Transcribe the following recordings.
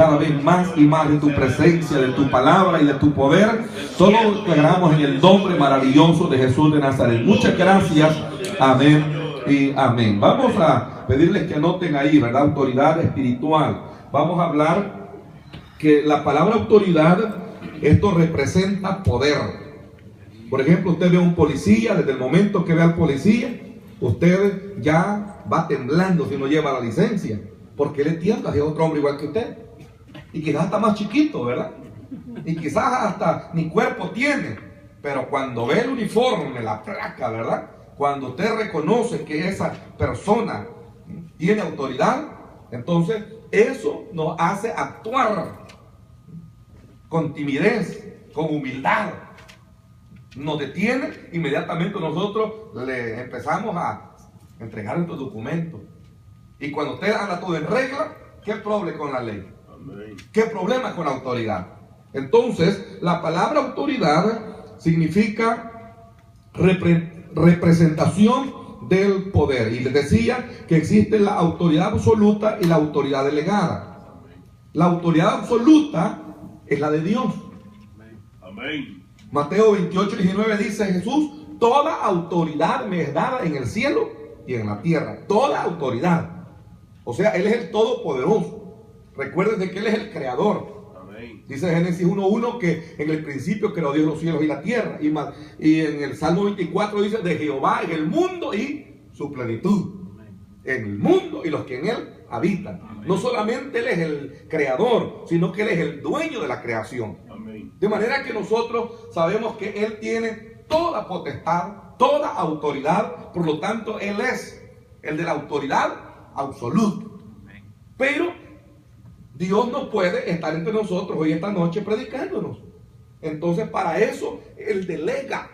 cada vez más y más de tu presencia, de tu palabra y de tu poder. Todo lo declaramos en el nombre maravilloso de Jesús de Nazaret. Muchas gracias. Amén y amén. Vamos a pedirles que anoten ahí, ¿verdad? Autoridad espiritual. Vamos a hablar que la palabra autoridad, esto representa poder. Por ejemplo, usted ve a un policía, desde el momento que ve al policía, usted ya va temblando si no lleva la licencia, porque él tiembla si es otro hombre igual que usted. Y quizás hasta más chiquito, ¿verdad? Y quizás hasta ni cuerpo tiene. Pero cuando ve el uniforme, la placa, ¿verdad? Cuando usted reconoce que esa persona tiene autoridad, entonces eso nos hace actuar con timidez, con humildad. Nos detiene, inmediatamente nosotros le empezamos a entregar estos documentos. Y cuando usted anda todo en regla, ¿qué problema con la ley? ¿Qué problema con la autoridad? Entonces, la palabra autoridad significa representación del poder. Y les decía que existe la autoridad absoluta y la autoridad delegada. La autoridad absoluta es la de Dios. Amén. Mateo 28:19 dice Jesús: toda autoridad me es dada en el cielo y en la tierra. Toda autoridad. O sea, Él es el todopoderoso. Recuerden de que Él es el creador. Amén. Dice Génesis 1:1 que en el principio creó Dios los cielos y la tierra. Y en el Salmo 24 dice: de Jehová en el mundo y su plenitud. En el mundo y los que en él habitan. Amén. No solamente Él es el creador, sino que Él es el dueño de la creación. Amén. De manera que nosotros sabemos que Él tiene toda potestad, toda autoridad. Por lo tanto, Él es el de la autoridad absoluta. Pero Dios no puede estar entre nosotros hoy esta noche predicándonos. Entonces, para eso Él delega.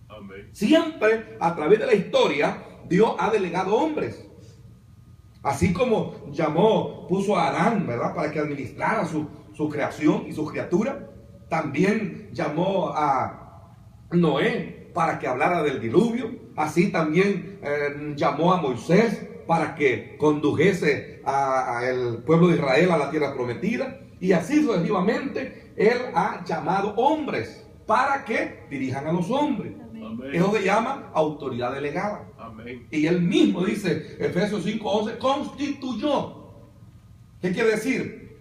Amén. Siempre a través de la historia Dios ha delegado hombres. Así como puso a Adán, ¿verdad?, para que administrara su creación y su criatura. También llamó a Noé para que hablara del diluvio. Así también llamó a Moisés para que condujese al pueblo de Israel a la tierra prometida. Y así sucesivamente Él ha llamado hombres para que dirijan a los hombres. Amén. Eso se llama autoridad delegada. Amén. Y Él mismo dice, Efesios 5:11, constituyó. ¿Qué quiere decir?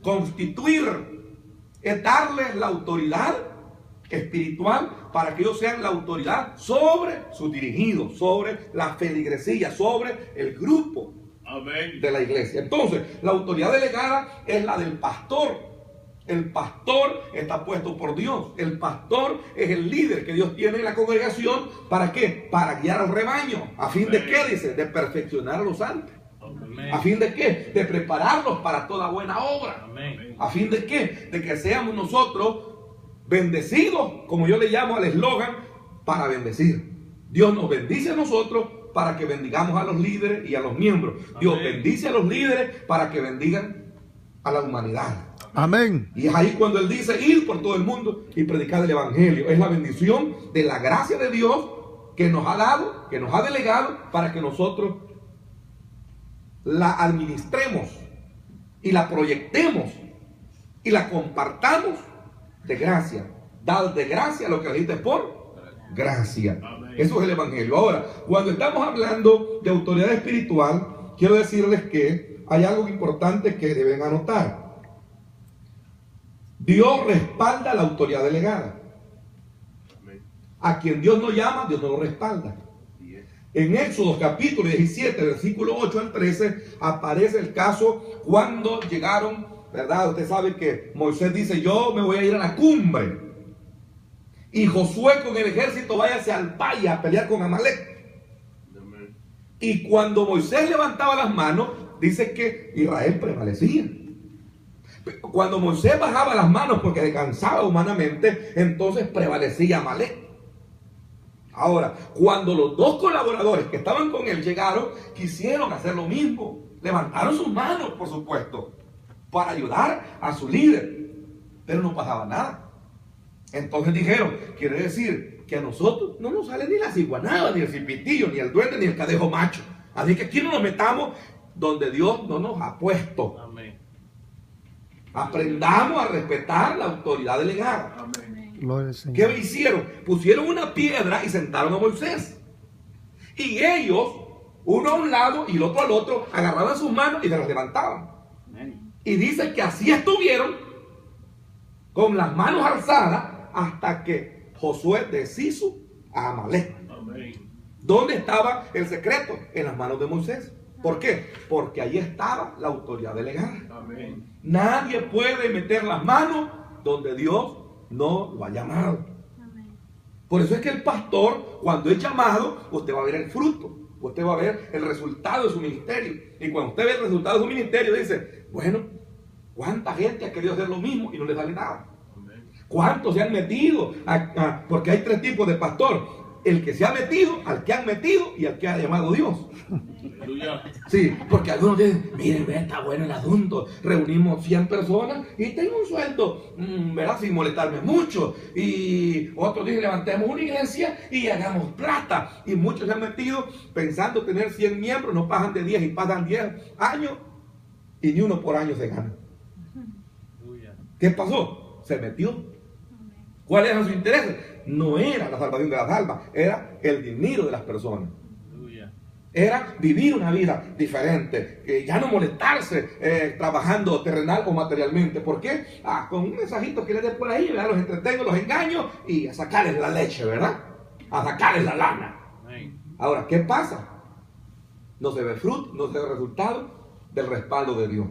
Constituir es darles la autoridad espiritual para que ellos sean la autoridad sobre sus dirigidos, sobre la feligresía, sobre el grupo Amén. de la iglesia. Entonces, la autoridad delegada es la del pastor. El pastor está puesto por Dios. El pastor es el líder que Dios tiene en la congregación. ¿Para qué? Para guiar al rebaño. ¿A fin de qué? Dice, de perfeccionar a los santos. Amén. ¿A fin de qué? De prepararlos para toda buena obra. Amén. ¿A fin de qué? De que seamos nosotros bendecidos, como yo le llamo al eslogan, para bendecir. Dios nos bendice a nosotros para que bendigamos a los líderes y a los miembros. Dios Amén. bendice a los líderes para que bendigan a la humanidad. Amén. Y es ahí cuando Él dice: ir por todo el mundo y predicar el evangelio. Es la bendición de la gracia de Dios que nos ha dado, que nos ha delegado, para que nosotros la administremos y la proyectemos y la compartamos de gracia. Dad de gracia lo que dijiste por gracia. Amén. Eso es el evangelio. Ahora, cuando estamos hablando de autoridad espiritual, quiero decirles que hay algo importante que deben anotar. Dios respalda la autoridad delegada. Amén. A quien Dios no llama, Dios no lo respalda. En Éxodo capítulo 17, versículo 8 al 13, aparece el caso cuando llegaron, ¿verdad? Usted sabe que Moisés dice: yo me voy a ir a la cumbre. Y Josué con el ejército váyase al valle a pelear con Amalek. Amén. Y cuando Moisés levantaba las manos, dice que Israel prevalecía. Cuando Moisés bajaba las manos porque descansaba humanamente, entonces prevalecía Amalek. Ahora, cuando los dos colaboradores que estaban con él llegaron, quisieron hacer lo mismo. Levantaron sus manos, por supuesto, para ayudar a su líder. Pero no pasaba nada. Entonces dijeron: quiere decir que a nosotros no nos sale ni la ciguanaba, ni el cipitillo, ni el duende, ni el cadejo macho. Así que aquí no nos metamos donde Dios no nos ha puesto. Amén. Aprendamos a respetar la autoridad delegada. Amén. Gloria al Señor. ¿Qué hicieron? Pusieron una piedra y sentaron a Moisés. Y ellos, uno a un lado y el otro al otro, agarraban sus manos y se las levantaban. Y dice que así estuvieron con las manos alzadas hasta que Josué deshizo a Amalek. Amén. ¿Dónde estaba el secreto? En las manos de Moisés. ¿Por qué? Porque ahí estaba la autoridad delegada. Amén. Nadie puede meter las manos donde Dios no lo ha llamado. Por eso es que el pastor, cuando es llamado, usted va a ver el fruto. Usted va a ver el resultado de su ministerio. Y cuando usted ve el resultado de su ministerio, dice, bueno, ¿cuánta gente ha querido hacer lo mismo y no le sale nada? Amén. ¿Cuántos se han metido? Porque hay tres tipos de pastor. El que se ha metido, al que han metido y al que ha llamado Dios. Aleluya. Sí, porque algunos dicen, miren, ve, está bueno el asunto. Reunimos 100 personas y tengo un sueldo, ¿verdad? Sin molestarme mucho. Y otros dicen, levantemos una iglesia y hagamos plata. Y muchos se han metido pensando tener 100 miembros, no pasan de 10 y pasan 10 años y ni uno por año se gana. ¿Qué pasó? Se metió. ¿Cuáles eran sus intereses? No era la salvación de las almas, era el dinero de las personas. Era vivir una vida diferente, que ya no molestarse trabajando terrenal o materialmente. ¿Por qué? Con un mensajito que les dé por ahí, ¿verdad? Los entretengo, los engaño y a sacarles la leche, ¿verdad? A sacarles la lana. Ahora, ¿qué pasa? No se ve fruto, no se ve resultado del respaldo de Dios.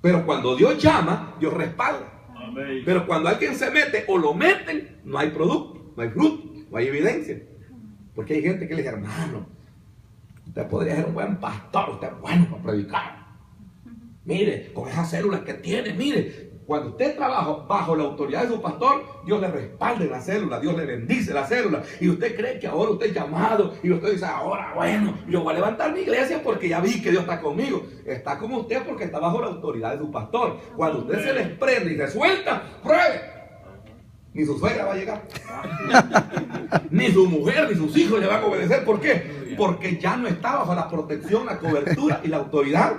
Pero cuando Dios llama, Dios respalda. Amén. Pero cuando alguien se mete o lo meten, no hay producto, no hay fruto, no hay evidencia. Porque hay gente que le dice, hermano, usted podría ser un buen pastor, usted es bueno para predicar. Mire, con esas células que tiene, mire, cuando usted trabaja bajo la autoridad de su pastor, Dios le respalda en la célula, Dios le bendice la célula. Y usted cree que ahora usted es llamado y usted dice, ahora, bueno, yo voy a levantar mi iglesia porque ya vi que Dios está conmigo. Está como usted porque está bajo la autoridad de su pastor. Cuando usted se desprende y se suelta, pruebe. Ni su suegra va a llegar. Ni su mujer, ni sus hijos le van a obedecer. ¿Por qué? Porque ya no está bajo la protección, la cobertura y la autoridad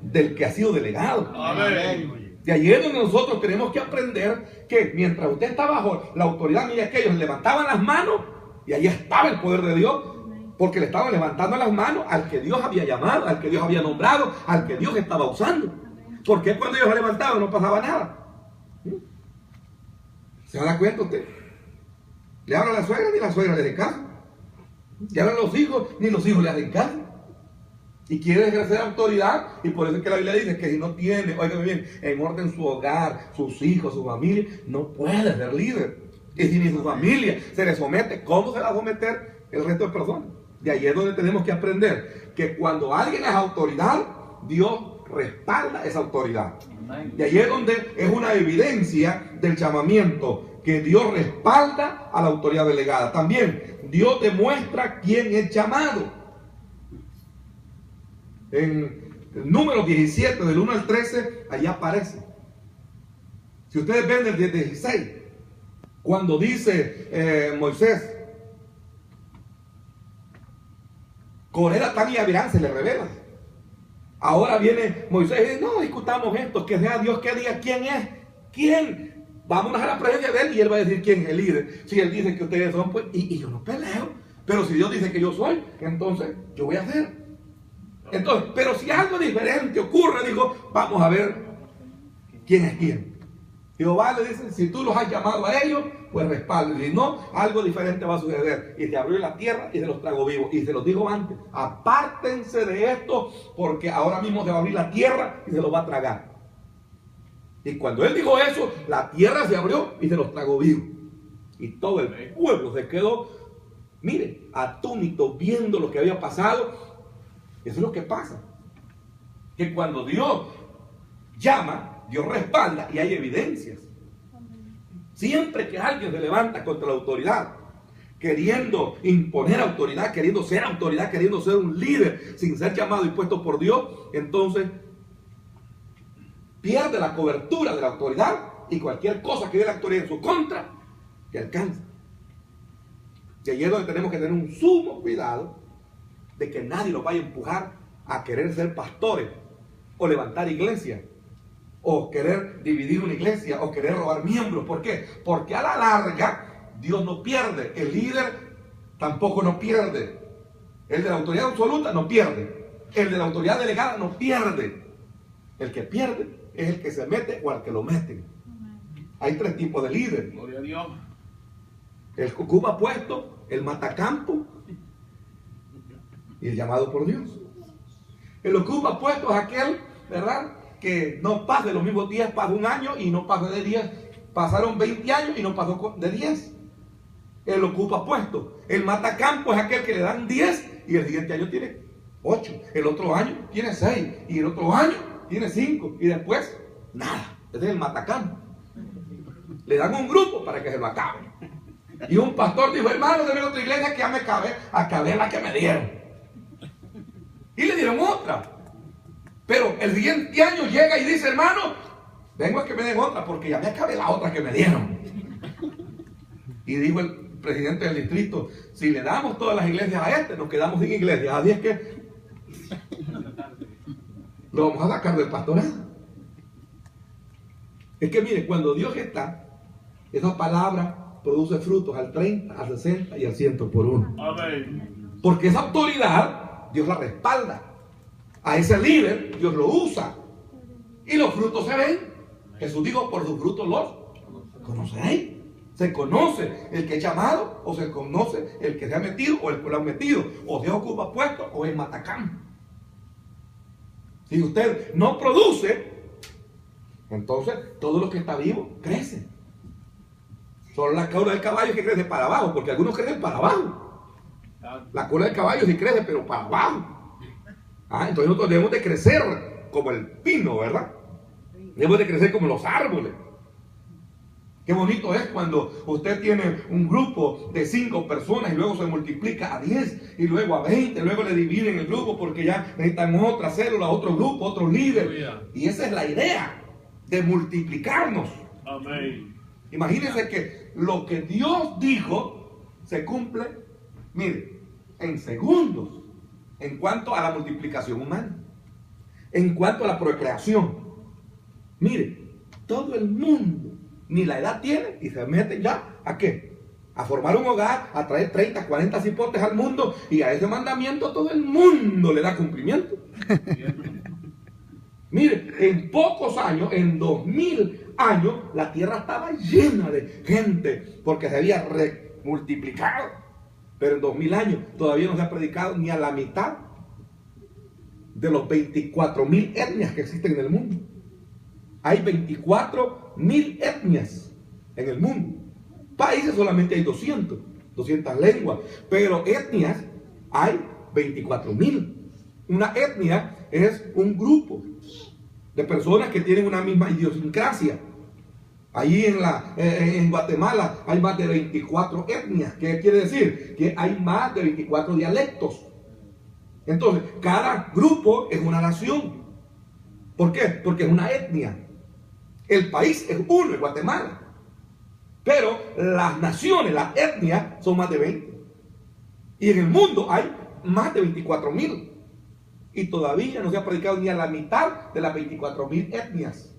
del que ha sido delegado. Amén. De allí es donde nosotros tenemos que aprender que mientras usted está bajo la autoridad, mire que ellos levantaban las manos y ahí estaba el poder de Dios, porque le estaban levantando las manos al que Dios había llamado, al que Dios había nombrado, al que Dios estaba usando. Porque cuando ellos se levantaban no pasaba nada. ¿Se da cuenta usted? Le habla a la suegra, ni la suegra le hace caso. Le hablan a los hijos, ni los hijos le hacen caso. Y quiere ejercer autoridad, y por eso es que la Biblia dice que si no tiene, óigame bien, en orden su hogar, sus hijos, su familia, no puede ser líder. Y si ni su familia se le somete, ¿cómo se la va a someter el resto de personas? De ahí es donde tenemos que aprender que cuando alguien es autoridad, Dios respalda esa autoridad. De ahí es donde es una evidencia del llamamiento, que Dios respalda a la autoridad delegada. También Dios demuestra quién es llamado. En el número 17, del 1 al 13, allá aparece. Si ustedes ven el 16, cuando dice Moisés, Coré, Datán y Abiram se le revela. Ahora viene Moisés y dice, no discutamos esto, que sea Dios que diga quién es, quién. Vámonos a la presencia de él y él va a decir quién es el líder. Si él dice que ustedes son, pues, y yo no peleo. Pero si Dios dice que yo soy, entonces yo voy a hacer. Entonces, pero si algo diferente ocurre, dijo, vamos a ver quién es quién. Jehová le dice, si tú los has llamado a ellos, pues respaldo. Y si no, algo diferente va a suceder. Y se abrió la tierra y se los tragó vivos. Y se los dijo antes, apártense de esto, porque ahora mismo se va a abrir la tierra y se los va a tragar. Y cuando él dijo eso, la tierra se abrió y se los tragó vivos. Y todo el pueblo se quedó, mire, atónito, viendo lo que había pasado. Eso es lo que pasa. Que cuando Dios llama, Dios respalda y hay evidencias. Siempre que alguien se levanta contra la autoridad, queriendo imponer autoridad, queriendo ser un líder sin ser llamado y puesto por Dios, entonces pierde la cobertura de la autoridad y cualquier cosa que dé la autoridad en su contra, te alcanza. Y ahí es donde tenemos que tener un sumo cuidado de que nadie los vaya a empujar a querer ser pastores o levantar iglesias o querer dividir una iglesia, o querer robar miembros. ¿Por qué? Porque a la larga Dios no pierde, el líder tampoco no pierde, el de la autoridad absoluta no pierde, el de la autoridad delegada no pierde. El que pierde es el que se mete o al que lo meten. Hay tres tipos de líderes: Gloria a Dios. el que ocupa puesto, el matacampo y el llamado por Dios. El que ocupa puesto es aquel, ¿verdad?, que no pasa de los mismos días, pasa un año y no pasa de 10. Pasaron 20 años y no pasó de 10. Él ocupa puesto. El matacampo es aquel que le dan 10 y el siguiente año tiene 8. El otro año tiene 6 y el otro año tiene 5 y después nada. Ese es el matacampo. Le dan un grupo para que se lo acabe. Y un pastor dijo: hermano, de otra iglesia que ya me acabé la que me dieron. Y le dieron otra. Pero el siguiente año llega y dice: hermano, vengo a que me den otra porque ya me acabé la otra que me dieron. Y dijo el presidente del distrito: si le damos todas las iglesias a este, nos quedamos sin iglesias. Así es que lo vamos a sacar del pastorado. Es que mire, cuando Dios está, esa palabra produce frutos al 30, al 60 y al 100 por uno. Amén. Porque esa autoridad Dios la respalda. A ese líder Dios lo usa. Y los frutos se ven. Jesús dijo: por sus frutos los conoceréis. Se conoce el que es llamado, o se conoce el que se ha metido, o el que lo ha metido, o se ocupa puesto, o es matacán. Si usted no produce, entonces todo lo que está vivo crece. Solo la cola del caballo es que crece para abajo, porque algunos crecen para abajo. La cola del caballo sí crece, pero para abajo. Entonces nosotros debemos de crecer como el pino, ¿verdad? Debemos de crecer como los árboles. Qué bonito es cuando usted tiene un grupo de 5 personas y luego se multiplica a 10 y luego a 20, luego le dividen el grupo porque ya necesitan otra célula, otro grupo, otro líder. Y esa es la idea de multiplicarnos. Amén. Imagínense que lo que Dios dijo se cumple, mire, en segundos, en cuanto a la multiplicación humana, en cuanto a la procreación. Mire, todo el mundo ni la edad tiene y se meten ya ¿a qué? A formar un hogar, a traer 30, 40 cipotes al mundo, y a ese mandamiento todo el mundo le da cumplimiento. Mire, en pocos años, en 2000 años, la tierra estaba llena de gente porque se había multiplicado. Pero en 2000 años todavía no se ha predicado ni a la mitad de los 24.000 etnias que existen en el mundo. Hay 24.000 etnias en el mundo. Países solamente hay 200 lenguas, pero etnias hay 24.000. Una etnia es un grupo de personas que tienen una misma idiosincrasia. Allí en Guatemala hay más de 24 etnias. ¿Qué quiere decir? Que hay más de 24 dialectos. Entonces, cada grupo es una nación. ¿Por qué? Porque es una etnia. El país es uno, es Guatemala. Pero las naciones, las etnias, son más de 20. Y en el mundo hay más de 24.000. Y todavía no se ha predicado ni a la mitad de las 24.000 etnias.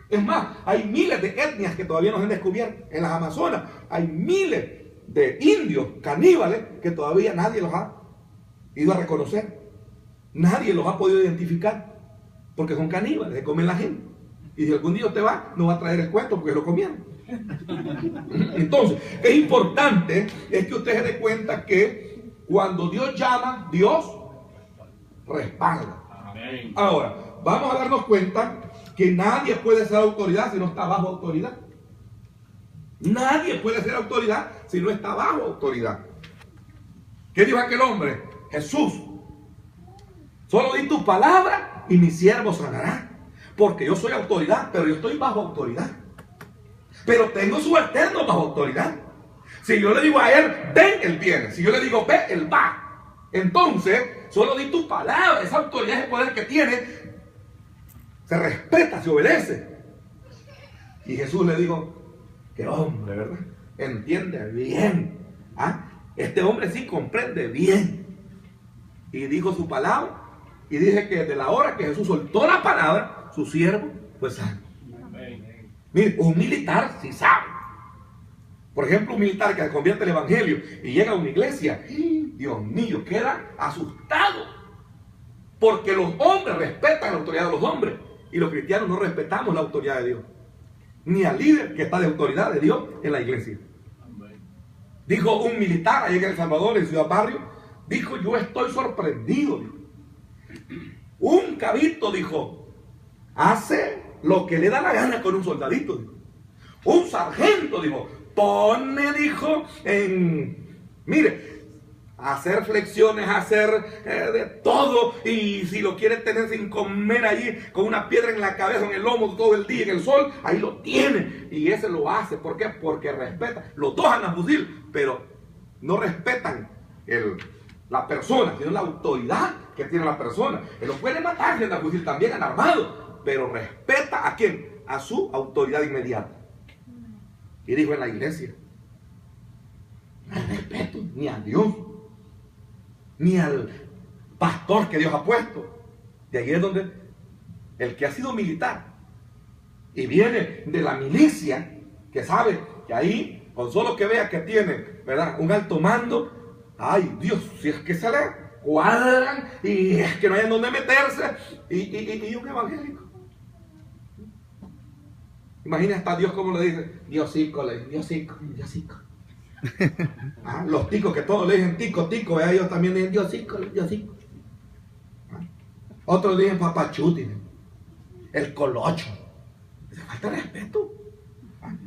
Es más, hay miles de etnias que todavía no se han descubierto. En las Amazonas hay miles de indios caníbales que todavía nadie los ha ido a reconocer. Nadie los ha podido identificar. Porque son caníbales, se comen la gente. Y si algún día usted va, no va a traer el cuento porque lo comieron. Entonces, es importante es que usted se dé cuenta que cuando Dios llama, Dios respalda. Amén. Ahora, vamos a darnos cuenta que nadie puede ser autoridad si no está bajo autoridad. Nadie puede ser autoridad si no está bajo autoridad. ¿Qué dijo aquel hombre? Jesús: solo di tu palabra y mi siervo sanará. Porque yo soy autoridad, pero yo estoy bajo autoridad. Pero tengo subalternos bajo autoridad. Si yo le digo a él, ven, él viene. Si yo le digo, ve, él va. Entonces, solo di tu palabra. Esa autoridad, ese poder que tiene, se respeta, se obedece. Y Jesús le dijo: qué hombre, ¿verdad? Entiende bien. Este hombre sí comprende bien. Y dijo su palabra. Y dice que desde la hora que Jesús soltó la palabra, su siervo fue sano. Mire, un militar sí sabe. Por ejemplo, un militar que se convierte al evangelio y llega a una iglesia, Dios mío, queda asustado. Porque los hombres respetan la autoridad de los hombres y los cristianos no respetamos la autoridad de Dios. Ni al líder que está de autoridad de Dios en la iglesia. Dijo un militar allá en El Salvador, en Ciudad Barrio, dijo, yo estoy sorprendido. Dijo. Un cabito, dijo, hace lo que le da la gana con un soldadito. Dijo. Un sargento, dijo, pone, dijo, mire, hacer flexiones, hacer de todo, y si lo quiere tener sin comer allí, con una piedra en la cabeza, en el lomo todo el día, en el sol, ahí lo tiene, y ese lo hace. ¿Por qué? Porque respeta. Los dos andan a fusil, pero no respetan la persona, sino la autoridad que tiene la persona. Él lo puede matar si anda a fusil, también anda armado, pero respeta ¿a quién? A su autoridad inmediata. Y dijo en la iglesia, no hay respeto ni a Dios, ni al pastor que Dios ha puesto. De ahí es donde el que ha sido militar y viene de la milicia, que sabe que ahí, con solo que vea que tiene, ¿verdad?, un alto mando, ay Dios, si es que se le cuadran y es que no hay en dónde meterse, y un evangélico. Imagina hasta Dios como le dice, Diosico, Diosico. Los ticos que todos le dicen tico, ellos también dicen Diosico. Otros dicen papachuti, el colocho. Le falta respeto.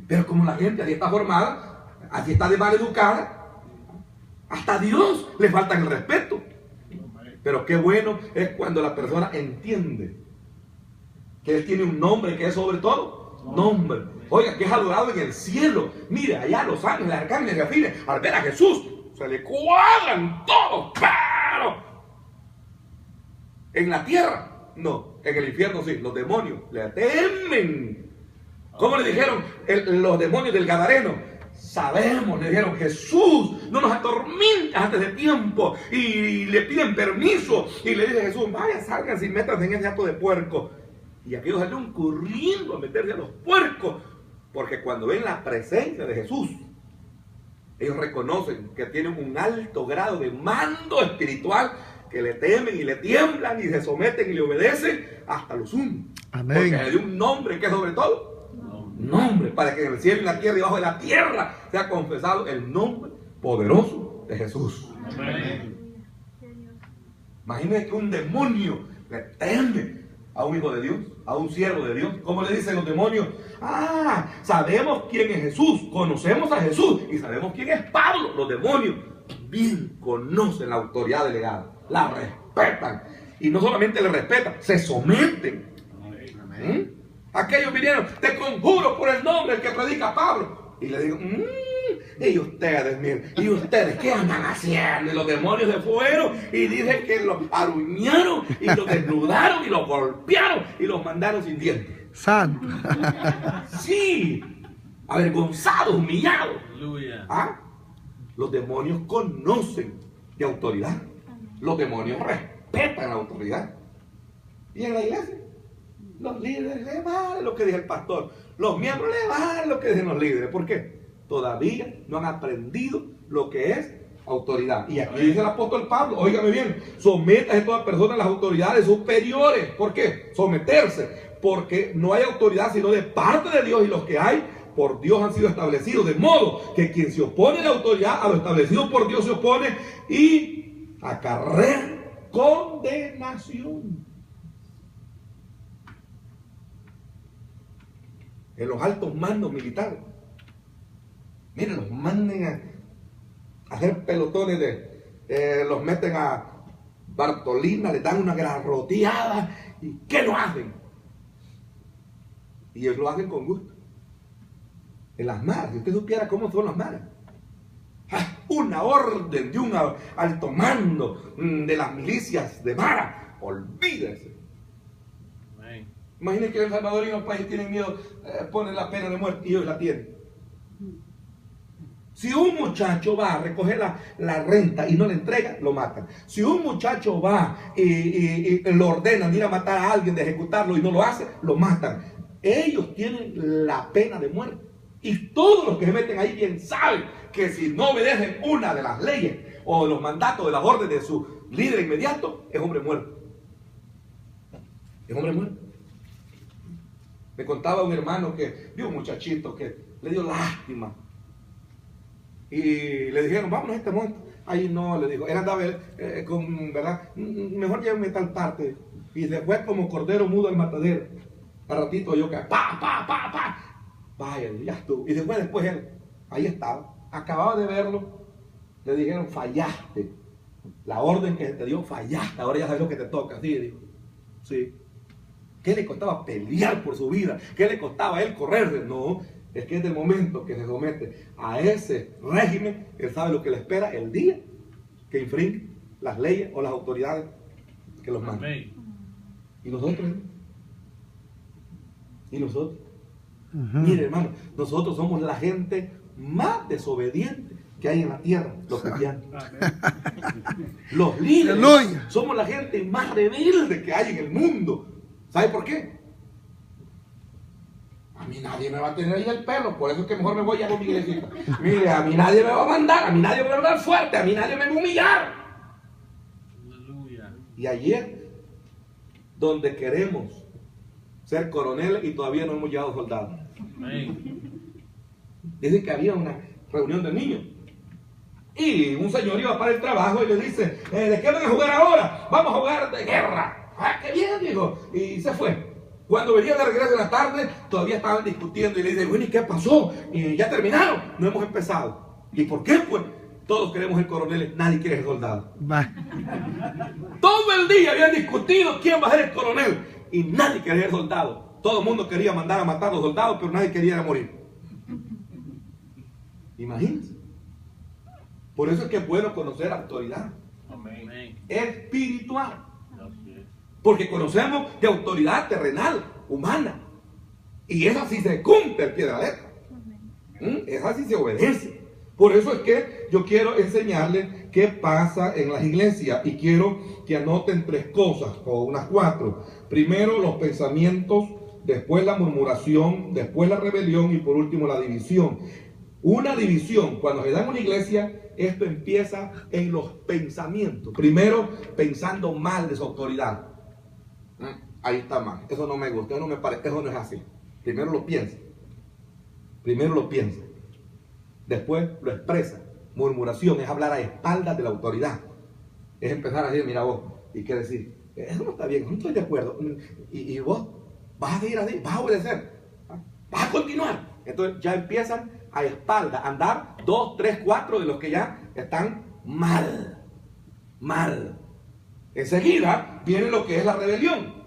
Pero como la gente así está formada, así está de mal educada, hasta a Dios le falta el respeto. Pero qué bueno es cuando la persona entiende que Él tiene un nombre que es sobre todo nombre. Oiga, que es adorado en el cielo. Mire, allá los ángeles, arcángeles, serafines, al ver a Jesús, se le cuadran todos, pero en la tierra, no, en el infierno sí, los demonios le temen. ¿Cómo le dijeron los demonios del Gadareno? Sabemos, le dijeron, Jesús, no nos atormentes antes de tiempo. Y le piden permiso. Y le dice Jesús, vaya, salgan y métanse en ese acto de puerco. Y aquellos salieron corriendo a meterse a los puercos. Porque cuando ven la presencia de Jesús, ellos reconocen que tienen un alto grado de mando espiritual, que le temen y le tiemblan y se someten y le obedecen hasta lo sumo. Amén. Porque le dio un nombre que es sobre todo nombre, para que en el cielo y en la tierra y debajo de la tierra sea confesado el nombre poderoso de Jesús. Amén. Imagínense que un demonio le teme a un hijo de Dios, a un siervo de Dios. ¿Cómo le dicen los demonios? Sabemos quién es Jesús, conocemos a Jesús y sabemos quién es Pablo. Los demonios bien conocen la autoridad delegada, la respetan, y no solamente le respetan, se someten. Aquellos vinieron, te conjuro por el nombre del que predica Pablo, y le digo, y ustedes, miren, y ustedes, ¿qué andan haciendo? Y los demonios se fueron y dicen que los aruñaron y los desnudaron y los golpearon y los mandaron sin dientes. Santo. Sí, avergonzados, humillados. Aleluya. Los demonios conocen de autoridad. Los demonios respetan la autoridad. Y en la iglesia, los líderes le vale lo que dice el pastor. Los miembros le vale lo que dicen los líderes. ¿Por qué? Todavía no han aprendido lo que es autoridad. Y aquí dice el apóstol Pablo, óigame bien, sométase toda persona a las autoridades superiores. ¿Por qué? Someterse. Porque no hay autoridad sino de parte de Dios, y los que hay por Dios han sido establecidos. De modo que quien se opone a la autoridad, a lo establecido por Dios, se opone y acarrea condenación. En los altos mandos militares, miren, los manden a hacer pelotones los meten a Bartolina, le dan una garroteada. ¿Y qué lo hacen? Y ellos lo hacen con gusto. En las maras, si usted supiera cómo son las maras, una orden de un alto mando de las milicias de Mara, olvídese. Imaginen que en El Salvador y los países tienen miedo, ponen la pena de muerte, y ellos la tienen. Si un muchacho va a recoger la renta y no le entrega, lo matan. Si un muchacho va y lo ordenan ir a matar a alguien, de ejecutarlo, y no lo hace, lo matan. ellos tienen la pena de muerte. Y todos los que se meten ahí bien saben que si no obedecen una de las leyes o de los mandatos de las órdenes de su líder inmediato, es hombre muerto. Es hombre muerto. Me contaba un hermano que vio un muchachito que le dio lástima. Y le dijeron, vámonos a este monte. Ahí no, le dijo, él andaba con, ¿verdad? Mejor llévenme a tal parte. Y se fue como cordero mudo al matadero. Al ratito yo que, pa. Vaya, ya estuvo. Y después él, ahí estaba, acababa de verlo. Le dijeron, fallaste. La orden que se te dio, fallaste. Ahora ya sabes lo que te toca. Sí, dijo. Sí. ¿Qué le costaba pelear por su vida? ¿Qué le costaba a él correrse? No, es que desde el momento que se somete a ese régimen, él sabe lo que le espera el día que infringe las leyes o las autoridades que los mandan. ¿Y nosotros? ¿Y nosotros? Mire, hermano, nosotros somos la gente más desobediente que hay en la tierra, los cristianos. Los líderes. Aleluya. Somos la gente más rebelde que hay en el mundo. ¿Sabe por qué? A mí nadie me va a tener ahí el pelo, por eso es que mejor me voy a mi iglesita. Mire, a mí nadie me va a mandar, a mí nadie me va a dar fuerte, a mí nadie me va a humillar. Aleluya. Y ayer, donde queremos ser coroneles y todavía no hemos llegado soldados. Dicen que había una reunión de niños. Y un señor iba para el trabajo y le dice, ¿de qué van a jugar ahora? Vamos a jugar de guerra. Ah, qué bien, dijo. Y se fue. Cuando venía de regreso en la tarde, todavía estaban discutiendo y le dice, bueno, ¿y qué pasó? Y ya terminaron. No hemos empezado. ¿Y por qué? Pues todos queremos ser coroneles, nadie quiere ser soldado. Todo el día habían discutido quién va a ser el coronel y nadie quería ser soldado. Todo el mundo quería mandar a matar a los soldados, pero nadie quería morir. Imagínense. Por eso es que es bueno conocer autoridad espiritual. Porque conocemos de autoridad terrenal, humana. Y esa sí se cumple al pie de la letra. Esa sí se obedece. Por eso es que yo quiero enseñarles qué pasa en las iglesias. Y quiero que anoten 3 cosas, o unas 4. Primero, los pensamientos. Después la murmuración. Después la rebelión. Y por último la división. Una división, cuando se da en una iglesia, esto empieza en los pensamientos. Primero, pensando mal de su autoridad. Ahí está mal, eso no me gusta, eso no me parece, eso no es así. Primero lo piensa. Después lo expresa. Murmuración es hablar a espaldas de la autoridad. Es empezar a decir, mira vos, ¿y qué decir? Eso no está bien, no estoy de acuerdo. Y vos vas a seguir así, vas a obedecer, vas a continuar. Entonces ya empiezan a espaldas, a andar 2, 3, 4 de los que ya están mal. Enseguida viene lo que es la rebelión.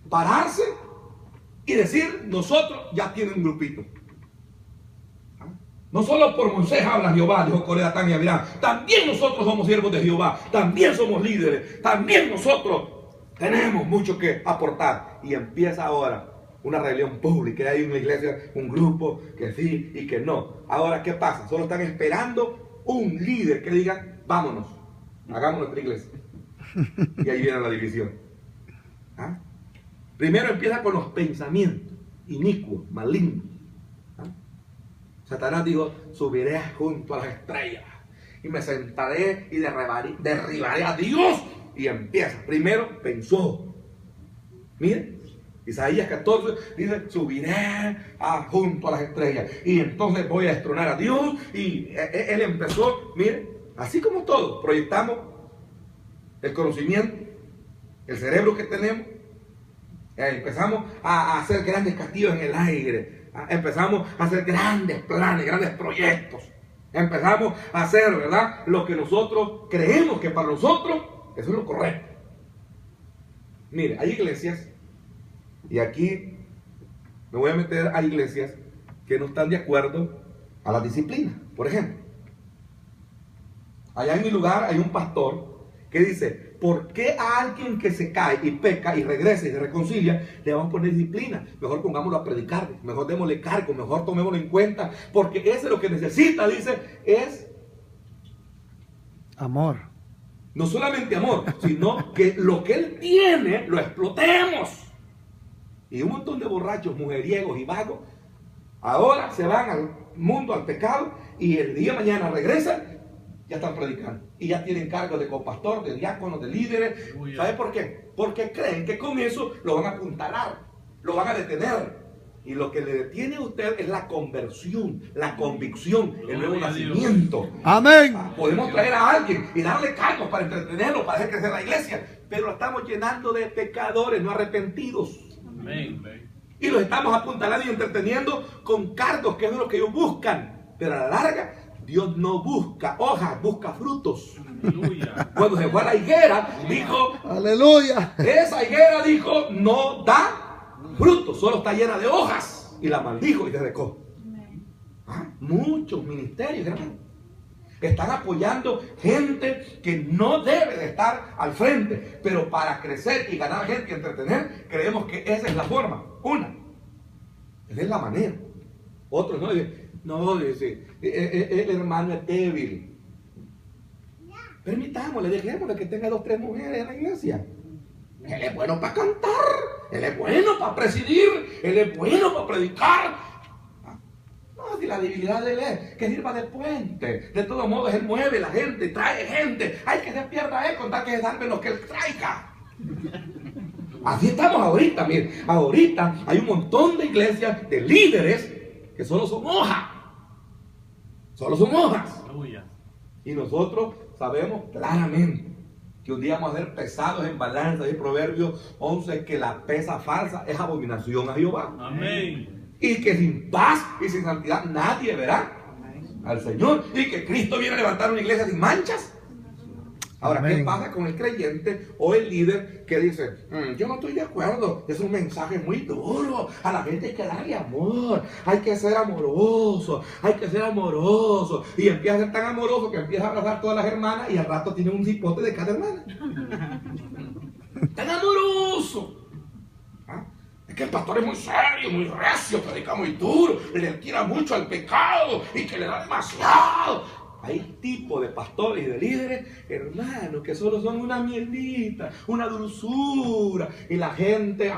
Pararse y decir, nosotros ya tienen un grupito. No solo por Moisés habla Jehová, dijo Coré, Datán y Abirán. También nosotros somos siervos de Jehová. También somos líderes. También nosotros tenemos mucho que aportar. Y empieza ahora una rebelión pública. Hay en la iglesia un grupo que sí y que no. Ahora, ¿qué pasa? Solo están esperando un líder que diga, vámonos, hagamos nuestra iglesia. Y ahí viene la división. Primero empieza con los pensamientos inicuos, malignos. Satanás dijo, subiré junto a las estrellas y me sentaré y derribaré a Dios. Y empieza. Primero pensó. Miren, Isaías 14 dice, subiré junto a las estrellas y entonces voy a destronar a Dios. Y él empezó, miren, así como todos, proyectamos el conocimiento, el cerebro que tenemos. Empezamos a hacer grandes castillos en el aire. Empezamos a hacer grandes planes, grandes proyectos. Empezamos a hacer, ¿verdad?, lo que nosotros creemos que para nosotros eso es lo correcto. Mire, hay iglesias, y aquí me voy a meter a iglesias que no están de acuerdo a la disciplina. Por ejemplo, allá en mi lugar hay un pastor que dice, ¿por qué a alguien que se cae y peca y regresa y se reconcilia le vamos a poner disciplina? Mejor pongámoslo a predicar, mejor démosle cargo, mejor tomémoslo en cuenta, porque ese es lo que necesita, dice, es amor. No solamente amor, sino que lo que él tiene lo explotemos. Y un montón de borrachos, mujeriegos y vagos, ahora se van al mundo, al pecado, y el día de mañana regresan, ya están predicando. Y ya tienen cargo de copastor, de diáconos, de líderes. ¿Sabe por qué? Porque creen que con eso lo van a apuntalar, lo van a detener. Y lo que le detiene a usted es la conversión, la convicción, el nuevo nacimiento. Amén. Podemos traer a alguien y darle cargos para entretenerlo, para hacer crecer la iglesia, pero lo estamos llenando de pecadores no arrepentidos. Amén. Y los estamos apuntalando y entreteniendo con cargos, que es lo que ellos buscan. Pero a la larga, Dios no busca hojas, busca frutos. Aleluya. Cuando se fue a la higuera, dijo, Aleluya. esa higuera dijo, no da fruto, solo está llena de hojas. Y la maldijo y se secó. Muchos ministerios, hermano, están apoyando gente que no debe de estar al frente, pero para crecer y ganar gente y entretener, creemos que esa es la forma. Una, esa es la manera. Otros no, dice, el hermano es débil. Permitámosle, dejémosle que tenga 2 o 3 mujeres en la iglesia. Él es bueno para cantar, él es bueno para presidir, él es bueno para predicar. No, si la debilidad de él es que sirva de puente. De todos modos, él mueve la gente, trae gente. Hay que se pierda él con tal que se salven los que él traiga. Así estamos ahorita, miren. Ahorita hay un montón de iglesias, de líderes, que solo son hojas. Solo son hojas. Aleluya. Y nosotros sabemos claramente que un día vamos a ser pesados en balanza. Y Proverbios 11, que la pesa falsa es abominación a Jehová. Amén. Y que sin paz y sin santidad nadie verá al Señor. Y que Cristo viene a levantar una iglesia sin manchas. Ahora, Amén. ¿qué pasa con el creyente o el líder que dice, yo no estoy de acuerdo, es un mensaje muy duro, a la gente hay que darle amor, hay que ser amoroso, y empieza a ser tan amoroso que empieza a abrazar a todas las hermanas y al rato tiene un cipote de cada hermana. Tan amoroso. Es que el pastor es muy serio, muy recio, predica muy duro, le tira mucho al pecado y que le da demasiado. Hay tipos de pastores y de líderes, hermanos, que solo son una mielita, una dulzura. Y la gente,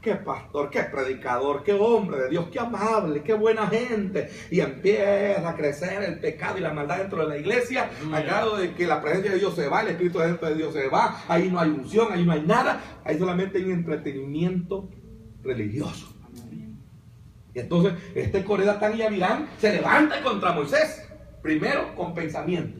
qué pastor, qué predicador, qué hombre de Dios, qué amable, qué buena gente. Y empieza a crecer el pecado y la maldad dentro de la iglesia, al grado de que la presencia de Dios se va, el Espíritu dentro de Dios se va. Ahí no hay unción, ahí no hay nada, ahí solamente hay un entretenimiento religioso. Y entonces este Coré, Datán y Abiram se levanta contra Moisés. Primero con pensamiento.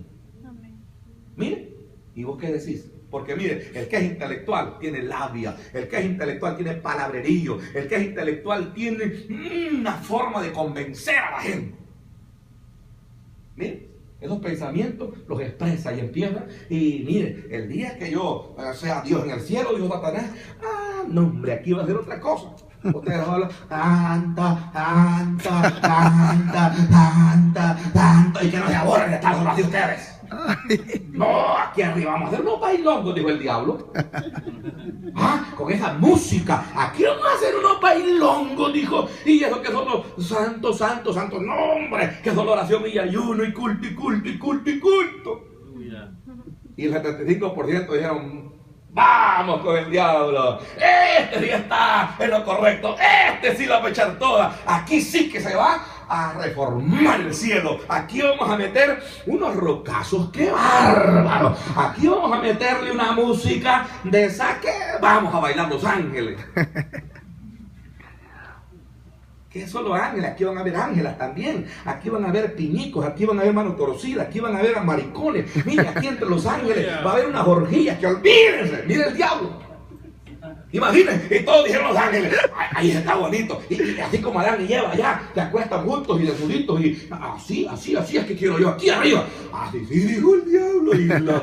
Mire, ¿y vos qué decís? Porque mire, el que es intelectual tiene labia, el que es intelectual tiene palabrerío, el que es intelectual tiene una forma de convencer a la gente. Mire, esos pensamientos los expresa y empieza. Y mire, el día que yo sea Dios en el cielo, dijo Satanás, no hombre, aquí va a ser otra cosa. Ustedes hablan, tanto, y que no se aburren de estar solo así ustedes. No, aquí arriba vamos a hacer unos bailongos, dijo el diablo. Con esa música, aquí vamos a hacer unos bailongos, dijo. Y eso que son los santos, no hombre, que son oración y ayuno y culto. Aleluya. Y el 75% dijeron, vamos con el diablo, este sí está en lo correcto, este sí la va a echar toda, aquí sí que se va a reformar el cielo, aquí vamos a meter unos rocazos, qué bárbaro, aquí vamos a meterle una música de esa que vamos a bailar los ángeles. ¿Qué son los ángeles? Aquí van a haber ángelas también. Aquí van a haber piñicos, aquí van a haber manos torcidas, aquí van a haber maricones. Mire, aquí entre los ángeles va a haber unas orgías que olvídense. Mire el diablo. Imagínense, y todos dijeron los ángeles, ahí está bonito. Y así como Adán y Eva allá, se acuestan juntos y desnuditos. Y así es que quiero yo, aquí arriba. Así sí dijo el diablo. Y la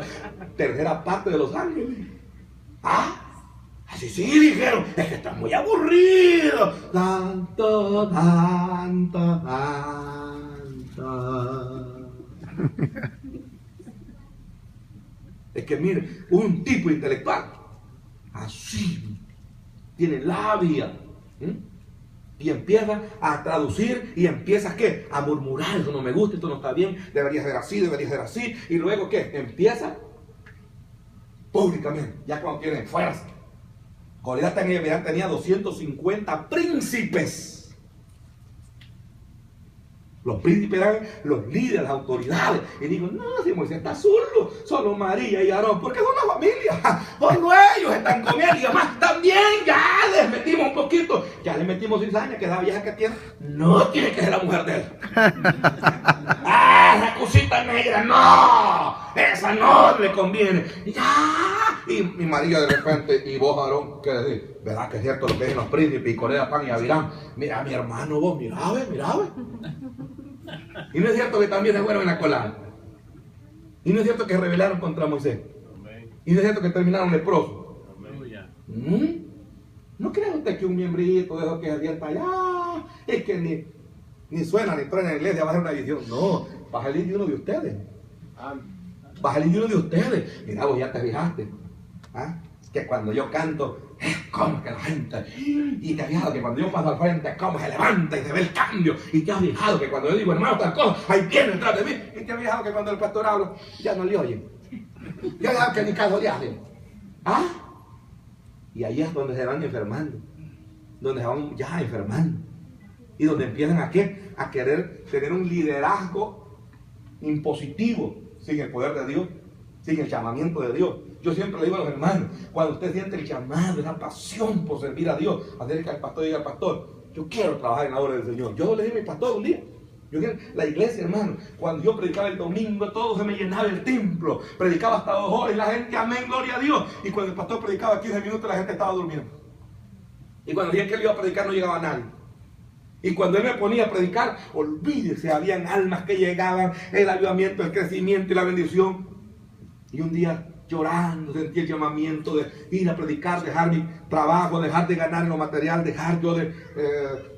tercera parte de los ángeles. Así sí dijeron, es que están muy aburridos. Tanto. Es que miren, un tipo intelectual, así, tiene labia, y empieza a traducir y empieza ¿qué? A murmurar, esto no me gusta, esto no está bien, debería ser así, y luego ¿qué? Empieza públicamente, ya cuando tiene fuerza. Correa tenía 250 príncipes. Los príncipes eran los líderes, las autoridades. Y digo, no, si Moisés está solo María y Aarón, porque son una familia. Solo ellos están con él. Y además también ya les metimos un poquito. Ya le metimos cizaña, que es la vieja que tiene. No tiene que ser la mujer de él. ¡Ah, esa cosita negra! ¡No! Esa no le conviene. ¡Ya! Y María de repente, y vos, Aarón, ¿qué decís? ¿Verdad que es cierto lo que dicen los príncipes y Correa, Pan y Abiram? Mira, mi hermano, vos, mira, ve. Y no es cierto que también se fueron en la colada. Y no es cierto que rebelaron contra Moisés. Y no es cierto que terminaron leprosos. ¿No cree usted que un miembrito de esos que asienta allá es que ni suena ni truena en la iglesia va a ser una edición? No, va a salir de uno de ustedes. Va a salir de uno de ustedes. Mira, vos ya te fijaste. ¿Ah? Que cuando yo canto, es como que la gente, y te has fijado que cuando yo paso al frente, es como se levanta y se ve el cambio, y te has fijado que cuando yo digo, hermano, tal cosa, ahí viene detrás de mí, y te has fijado que cuando el pastor habla, ya no le oyen, ya dejan que ni caso le hacen. ¿Ah? Y ahí es donde se van enfermando, donde se van ya enfermando, y donde empiezan a querer tener un liderazgo impositivo, sin el poder de Dios, sin el llamamiento de Dios. Yo siempre le digo a los hermanos, cuando usted siente el llamado, la pasión por servir a Dios, hacer que el pastor diga al pastor, yo quiero trabajar en la obra del Señor. Yo le dije a mi pastor un día, la iglesia, hermano, cuando yo predicaba el domingo, todo se me llenaba el templo, predicaba hasta 2 horas y la gente, amén, gloria a Dios. Y cuando el pastor predicaba 15 minutos, la gente estaba durmiendo. Y cuando el día que él iba a predicar, no llegaba nadie. Y cuando él me ponía a predicar, olvídese, habían almas que llegaban, el avivamiento, el crecimiento y la bendición. Y un día, llorando, sentí el llamamiento de ir a predicar, dejar mi trabajo, dejar de ganar en lo material, dejar yo de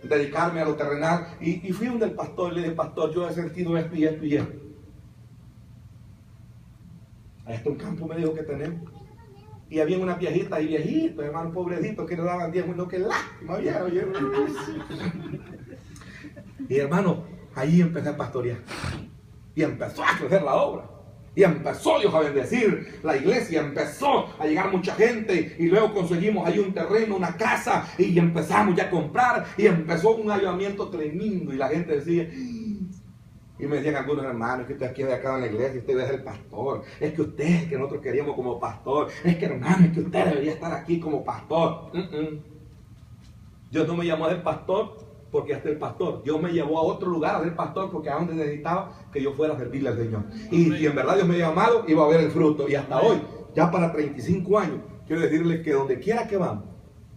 dedicarme a lo terrenal. Y fui donde el pastor y le dije, pastor, yo he sentido esto y esto y esto. Este es un campo, me dijo, que tenemos. Y había una viejita y viejitos, hermano, pobrecitos, que le daban 10 minutos, que lástima, viejo. Y hermano, ahí empecé a pastorear. Y empezó a crecer la obra. Y empezó Dios a bendecir la iglesia, empezó a llegar mucha gente y luego conseguimos ahí un terreno, una casa y empezamos ya a comprar y empezó un avivamiento tremendo y la gente decía, y me decían algunos hermanos, que usted aquí acá en la iglesia, usted debe ser el pastor, es que usted es que nosotros queríamos como pastor, es que hermano, es que usted debería estar aquí como pastor. Dios no me llamó a ser pastor porque hasta el pastor, Dios me llevó a otro lugar a ser pastor porque a donde necesitaba que yo fuera a servirle al Señor. Y si en verdad Dios me había llamado, iba a ver el fruto. Y hasta hoy, ya para 35 años, quiero decirles que donde quiera que vamos,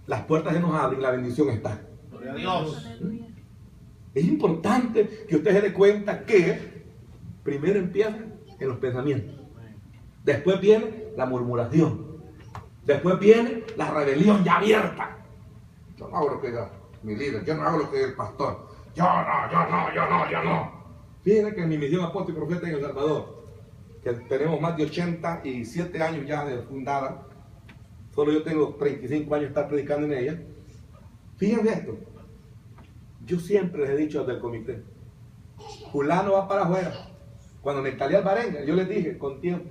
las puertas se nos abren y la bendición está. Gloria a Dios. Es importante que usted se dé cuenta que primero empieza en los pensamientos. Después viene la murmuración. Después viene la rebelión ya abierta. Yo no hago lo que diga mi líder, yo no hago lo que diga el pastor. Yo no. Fíjense que en mi misión apóstol y profeta en El Salvador, que tenemos más de 87 años ya de fundada, solo yo tengo 35 años de estar predicando en ella. Fíjense esto. Yo siempre les he dicho del comité, fulano va para afuera. Cuando Nectalí Alvarenga, yo les dije con tiempo,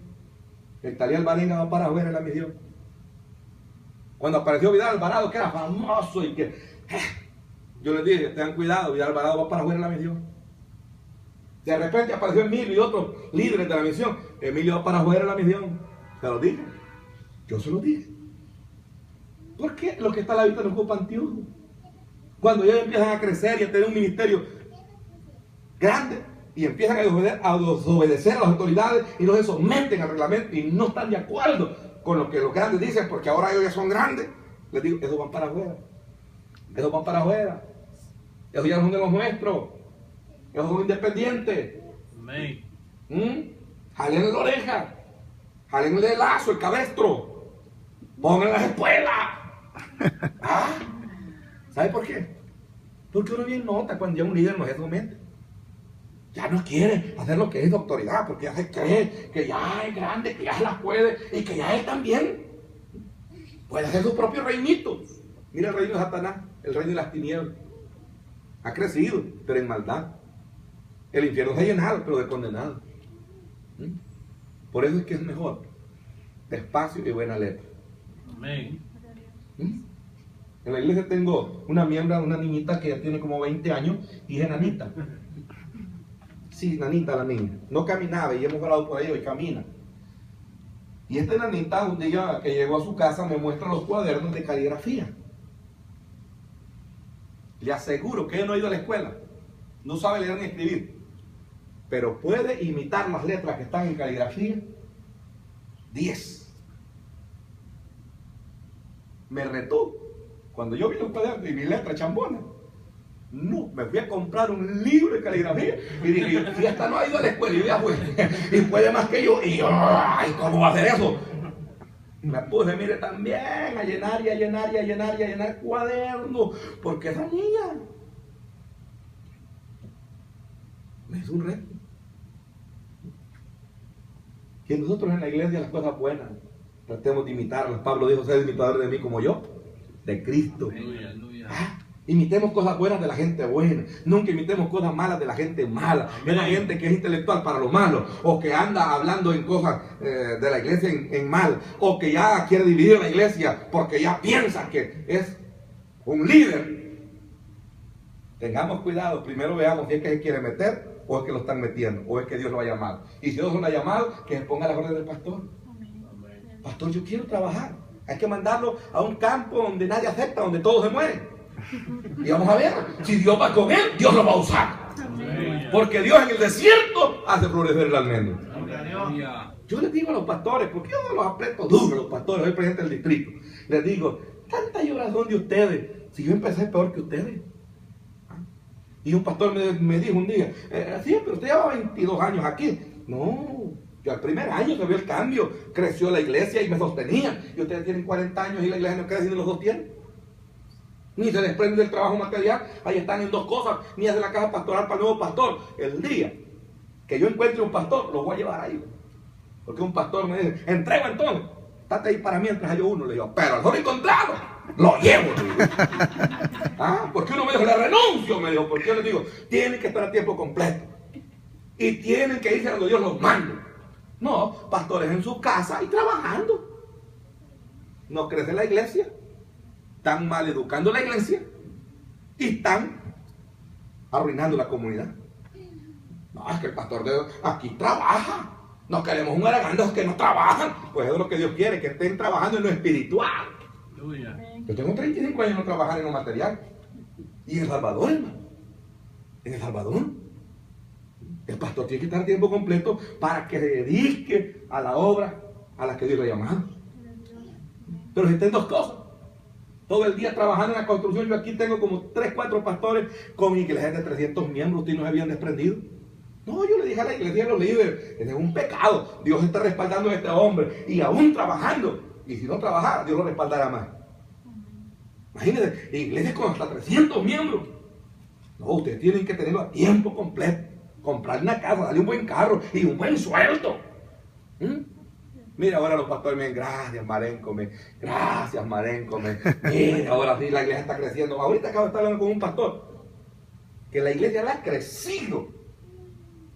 Nectalí Alvarenga va para afuera en la misión. Cuando apareció Vidal Alvarado, que era famoso y que yo les dije, tengan cuidado, Vidal Alvarado va para afuera en la misión. De repente apareció Emilio y otros líderes de la misión. Emilio va para afuera en la misión. Se lo dije. Yo se lo dije. ¿Por qué los que están a la vista no ocupan anteojos? Cuando ellos empiezan a crecer y a tener un ministerio grande y empiezan a desobedecer a las autoridades y no se someten al reglamento y no están de acuerdo con lo que los grandes dicen porque ahora ellos ya son grandes, les digo, esos van para afuera. Esos van para afuera. Esos ya no son de los nuestros. Esos son independientes. Amén. Jalen la oreja. Jalen el lazo, el cabestro. Pongan las espuelas. ¿Ah? ¿Sabe por qué? Porque uno bien nota cuando ya un líder no se somete. Ya no quiere hacer lo que es de autoridad, porque ya se cree que ya es grande, que ya se las puede y que ya él también puede hacer su propio reinito. Mira el reino de Satanás, el reino de las tinieblas. Ha crecido, pero en maldad. El infierno se ha llenado, pero de condenados. Por eso es que es mejor despacio y buena letra. Amén. En la iglesia tengo una miembro, una niñita que ya tiene como 20 años y es enanita. Sí, enanita la niña. No caminaba y hemos hablado por ahí, hoy camina. Y esta enanita, un día que llegó a su casa, me muestra los cuadernos de caligrafía. Le aseguro que ella no ha ido a la escuela. No sabe leer ni escribir. Pero puede imitar las letras que están en caligrafía. 10. Me retó. Cuando yo vi los cuadernos y mi letra chambona. No, me fui a comprar un libro de caligrafía. Y dije, si esta no ha ido a la escuela y ya fue. Y puede más que yo. Y yo, ay, ¿cómo va a hacer eso? Me puse, mire, también a llenar y a llenar y a llenar y a llenar cuadernos. Porque esa niña me hizo un reto. Que nosotros en la iglesia las cosas buenas tratemos de imitarlas. Pablo dijo, sed imitadores de mí como yo, de Cristo. Imitemos cosas buenas de la gente buena. Nunca imitemos cosas malas de la gente mala. De la gente que es intelectual para lo malo. O que anda hablando en cosas de la iglesia en mal. O que ya quiere dividir la iglesia porque ya piensa que es un líder. Tengamos cuidado. Primero veamos si es que se quiere meter o es que lo están metiendo. O es que Dios lo ha llamado. Y si Dios lo ha llamado, que se ponga a la orden del pastor. Pastor, yo quiero trabajar. Hay que mandarlo a un campo donde nadie acepta, donde todos se mueren. Y vamos a ver, si Dios va con él, Dios lo va a usar. Porque Dios en el desierto hace florecer el almendro. Yo les digo a los pastores, porque yo no los aprieto duro, los pastores, soy presidente del distrito. Les digo, tanta llorazón de ustedes, si yo empecé peor que ustedes. Y un pastor me dijo un día, sí, pero usted lleva 22 años aquí. No, yo al primer año se vio el cambio, creció la iglesia y me sostenía. Y ustedes tienen 40 años y la iglesia no crece ni los dos tienen. Ni se desprende del trabajo material, ahí están en dos cosas, ni hace la casa pastoral para el nuevo pastor. El día que yo encuentre un pastor, lo voy a llevar ahí. Porque un pastor me dice, entrego entonces, estate ahí para mientras hay uno. Le digo, pero al solo encontrado, lo llevo. Porque uno me dijo, le renuncio, me dijo, porque yo les digo, tienen que estar a tiempo completo. Y tienen que irse donde Dios los mande. No, pastores en su casa y trabajando. No crece la iglesia. Están mal educando la iglesia y están arruinando la comunidad. No, es que el pastor de aquí trabaja. No queremos un aragán que no trabajan. Pues eso es lo que Dios quiere, que estén trabajando en lo espiritual. Yo tengo 35 años no trabajar en lo material. Y en El Salvador, hermano. En El Salvador. El pastor tiene que estar a tiempo completo para que se dedique a la obra a la que Dios le ha llamado. Pero si estén dos cosas. Todo el día trabajando en la construcción. Yo aquí tengo como 3, 4 pastores con iglesias de 300 miembros. Ustedes no se habían desprendido. No, yo le dije a la iglesia y a los líderes, es un pecado. Dios está respaldando a este hombre y aún trabajando. Y si no trabajara, Dios lo respaldará más. Imagínense, iglesias con hasta 300 miembros. No, ustedes tienen que tenerlo a tiempo completo. Comprar una casa, darle un buen carro y un buen sueldo. Mira, ahora los pastores me dicen, gracias Maréncome, gracias Maréncome. Mira, ahora sí la iglesia está creciendo. Ahorita acabo de estar hablando con un pastor, que la iglesia le ha crecido.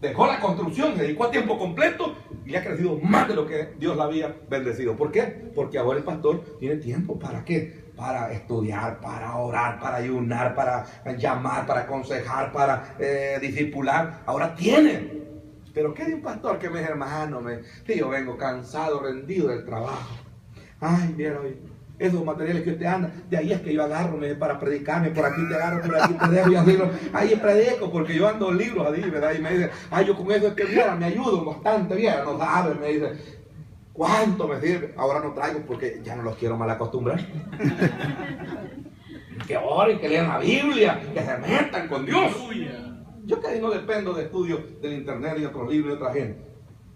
Dejó la construcción, se dedicó a tiempo completo y le ha crecido más de lo que Dios la había bendecido. ¿Por qué? Porque ahora el pastor tiene tiempo. ¿Para qué? Para estudiar, para orar, para ayunar, para llamar, para aconsejar, para discipular. Ahora tiene. Pero ¿qué de un pastor que me dice, hermano, que yo vengo cansado, rendido del trabajo? Ay, mira, esos materiales que usted anda, de ahí es que yo agarro para predicarme, por aquí te agarro, por aquí te dejo, y así, ahí predico, porque yo ando libros ahí, ¿verdad? Y me dice, ay, yo con eso es que, mira, me ayudo bastante, mira, no sabe, me dice, ¿cuánto me sirve? Ahora no traigo porque ya no los quiero mal acostumbrar. Que oren, que lean la Biblia, que se metan con Dios. Yo casi no dependo de estudios del internet y otros libros de otra gente.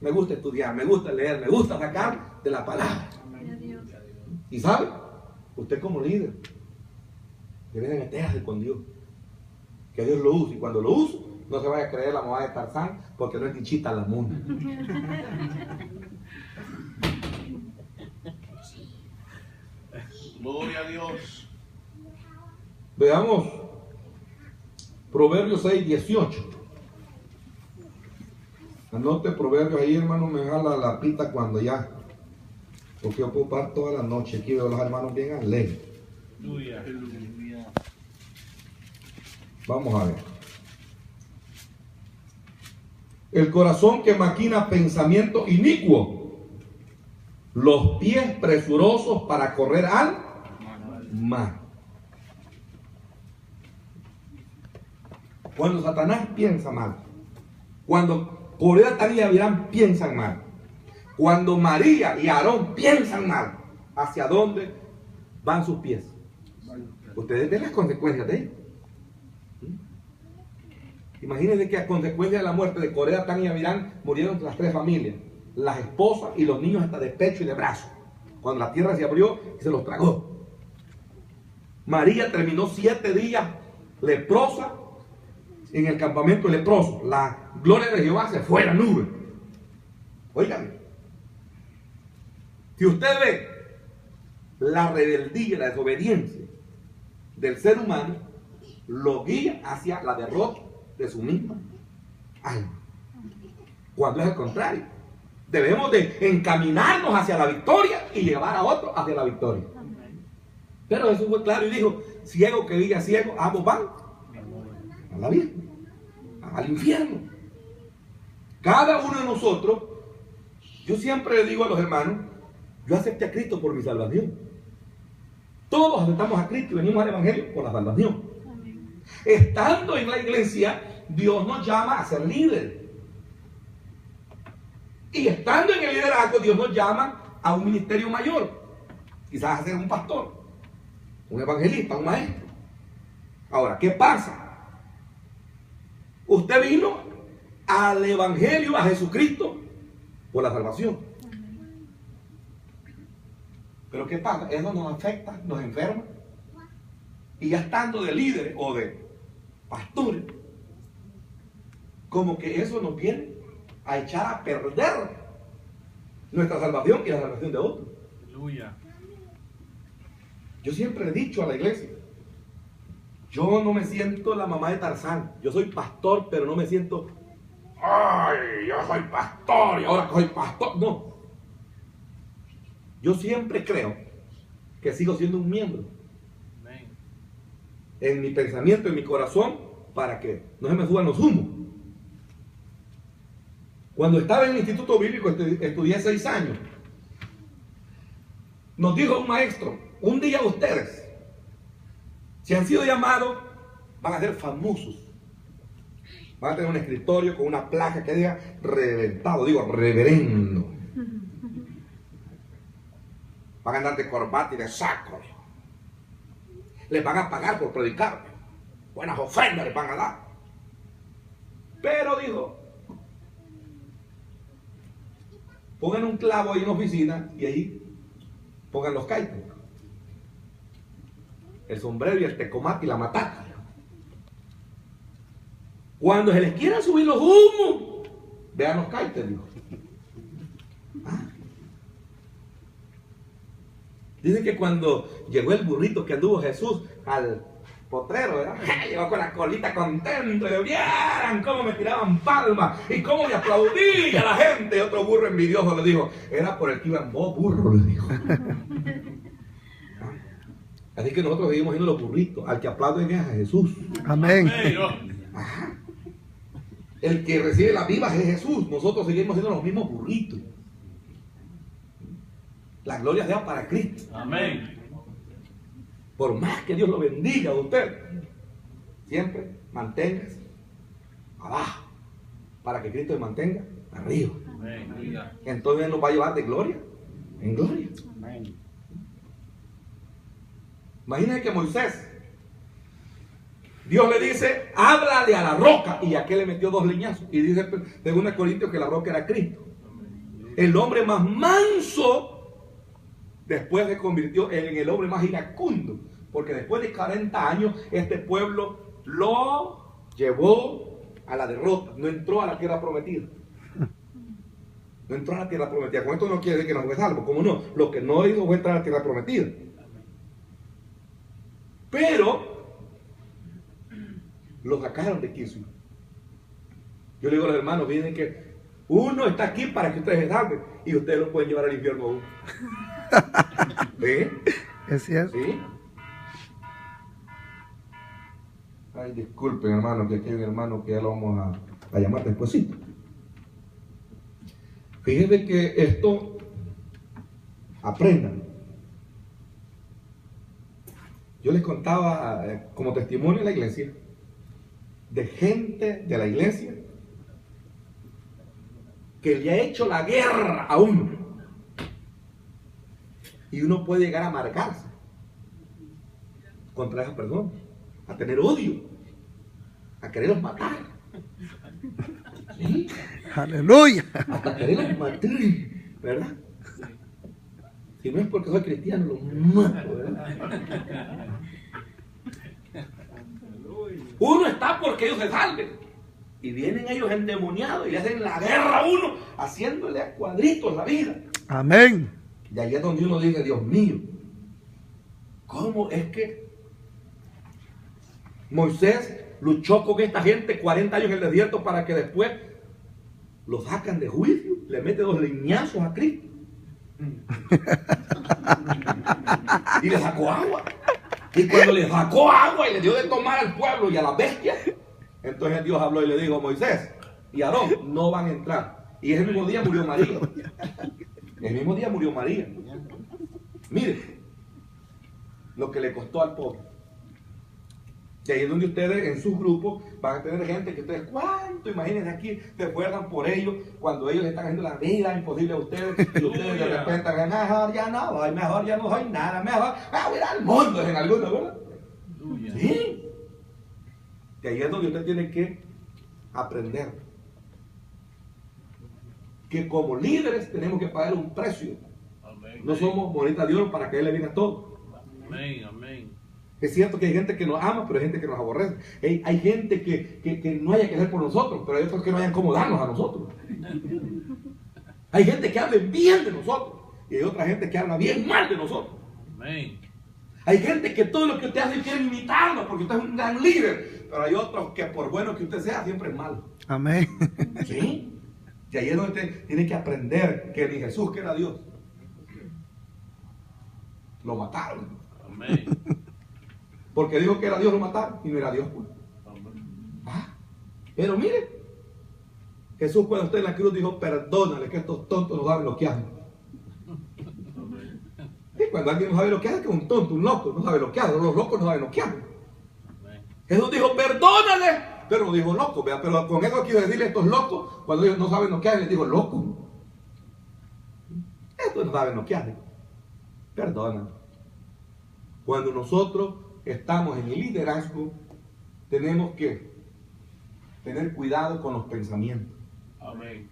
Me gusta estudiar, me gusta leer, me gusta sacar de la palabra. Y sabe, usted como líder debe de meterse con Dios. Que Dios lo use. Y cuando lo use, no se vaya a creer la mamá de Tarzán, porque no es Tichita la mona. Gloria a Dios. Veamos Proverbios 6, 18. Anote Proverbios ahí, hermano, me jala la pita cuando ya. Porque yo puedo parar toda la noche. Aquí veo a los hermanos bien alegres. Aleluya. Vamos a ver. El corazón que maquina pensamiento inicuo, los pies presurosos para correr al mal. Cuando Satanás piensa mal, cuando Coré, Datán y Abiram piensan mal, cuando María y Aarón piensan mal, ¿hacia dónde van sus pies? Ustedes ven las consecuencias de ello. Imagínense que a consecuencia de la muerte de Coré, Datán y Abiram murieron las tres familias, las esposas y los niños hasta de pecho y de brazo, cuando la tierra se abrió y se los tragó. María terminó 7 días leprosa en el campamento leproso. La gloria de Jehová se fue a la nube. Óigame, si usted ve la rebeldía y la desobediencia del ser humano, lo guía hacia la derrota de su misma alma, cuando es el contrario. Debemos de encaminarnos hacia la victoria y llevar a otros hacia la victoria. Pero Jesús fue claro y dijo: ciego que diga ciego, ambos van a la vida, al infierno. Cada uno de nosotros, yo siempre le digo a los hermanos, yo acepté a Cristo por mi salvación. Todos aceptamos a Cristo y venimos al Evangelio por la salvación. Estando en la iglesia, Dios nos llama a ser líderes. Y estando en el liderazgo, Dios nos llama a un ministerio mayor. Quizás a ser un pastor, un evangelista, un maestro. Ahora, ¿qué pasa? Usted vino al Evangelio, a Jesucristo, por la salvación. Pero ¿qué pasa? Eso nos afecta, nos enferma. Y ya estando de líderes o de pastores, como que eso nos viene a echar a perder nuestra salvación y la salvación de otros. Aleluya. Yo siempre he dicho a la iglesia, yo no me siento la mamá de Tarzán. Yo soy pastor, pero no me siento, ay, yo soy pastor y ahora soy pastor. No. Yo siempre creo que sigo siendo un miembro. Amén. En mi pensamiento, en mi corazón, para que no se me suban los humos. Cuando estaba en el Instituto Bíblico, estudié 6 años. Nos dijo un maestro: un día ustedes, si han sido llamados, van a ser famosos. Van a tener un escritorio con una placa que diga reventado, digo reverendo. Van a andar de corbata y de saco. Les van a pagar por predicar. Buenas ofrendas les van a dar. Pero dijo, pongan un clavo ahí en la oficina y ahí pongan los caitos, el sombrero y el tecomate y la mataca. Cuando se les quieran subir los humos, vean los caitos, dijo. Dicen que cuando llegó el burrito que anduvo Jesús al potrero, ¿verdad? Llegó con la colita contento, y vieran cómo me tiraban palmas y cómo me aplaudía la gente. Otro burro envidioso le dijo, era por el que iban vos, burro, le dijo. Así que nosotros seguimos siendo los burritos. Al que aplauden es a Jesús. Amén. Ajá. El que recibe las vivas es Jesús. Nosotros seguimos siendo los mismos burritos. La gloria sea para Cristo. Amén. Por más que Dios lo bendiga a usted, siempre manténgase abajo para que Cristo se mantenga arriba. Amén. Entonces Él nos va a llevar de gloria en gloria. Amén. Imagínense que Moisés, Dios le dice, háblale a la roca, y aquel le metió 2 leñazos. Y dice 2 Corintios que la roca era Cristo. El hombre más manso después se convirtió en el hombre más iracundo, porque después de 40 años este pueblo lo llevó a la derrota, no entró a la tierra prometida. No entró a la tierra prometida. Con esto no quiere decir que no fue salvo, ¿cómo no? Lo que no hizo fue entrar a la tierra prometida. Pero lo sacaron de quicio. Yo le digo a los hermanos, miren que uno está aquí para que ustedes se salven y ustedes lo pueden llevar al infierno aún. ¿Sí? Es cierto. ¿Sí? Ay, disculpen, hermano, que aquí hay un hermano que ya lo vamos a llamar despuesito. Fíjense que esto, aprendan. Yo les contaba como testimonio en la iglesia, de gente de la iglesia que le ha hecho la guerra a uno. Y uno puede llegar a amargarse contra esas personas, a tener odio, a quererlos matar. ¿Sí? Aleluya. Hasta quererlos matar, ¿verdad? Si no es porque soy cristiano, los mato, ¿verdad? Uno está porque ellos se salven. Y vienen ellos endemoniados y le hacen la guerra a uno, haciéndole a cuadritos la vida. Amén. Y ahí es donde uno dice, Dios mío, ¿cómo es que Moisés luchó con esta gente 40 años en el desierto para que después lo sacan de juicio, le mete 2 leñazos a Cristo y le sacó agua? Y cuando le sacó agua y le dio de tomar al pueblo y a las bestias, entonces Dios habló y le dijo, Moisés y Aarón no van a entrar. Y ese mismo día murió María. El mismo día murió María. Mire lo que le costó al pobre. Y ahí es donde ustedes en sus grupos van a tener gente que ustedes, ¿cuánto? Imagínense aquí, se esfuerzan por ellos cuando ellos están haciendo la vida imposible a ustedes y ustedes de repente dicen, mejor ya no voy, mejor ya no soy nada, mejor voy a ir al mundo en algunos, ¿verdad? Sí. Y ahí es donde usted tiene que aprender que como líderes tenemos que pagar un precio. Amén. No somos bonitas de oro para que Él le venga todo. Amén, amén. Es cierto que hay gente que nos ama, pero hay gente que nos aborrece. Hay gente que no haya que hacer por nosotros, pero hay otros que no hayan cómo darnos a nosotros. Hay gente que habla bien de nosotros y hay otra gente que habla bien mal de nosotros. Amén. Hay gente que todo lo que usted hace quiere imitarlo porque usted es un gran líder, pero hay otros que por bueno que usted sea siempre es malo. Amén. ¿Sí? Y ahí es donde usted tiene que aprender que ni Jesús, que era Dios, lo mataron. Amén. Porque dijo que era Dios, lo mataron y no era Dios. Pues. Ah, pero mire, Jesús cuando está en la cruz dijo, perdónale que estos tontos no saben lo que hacen. Y cuando alguien no sabe lo que hace, que es un tonto, un loco, no sabe lo que hace. Los locos no saben lo que hacen. Jesús dijo, perdónale, pero no dijo loco, ¿vea? Pero con eso quiero decirle a estos locos, cuando ellos no saben lo que hacen, les dijo loco. Estos no saben lo que hacen. Perdona. Cuando nosotros estamos en el liderazgo, tenemos que tener cuidado con los pensamientos. Amén.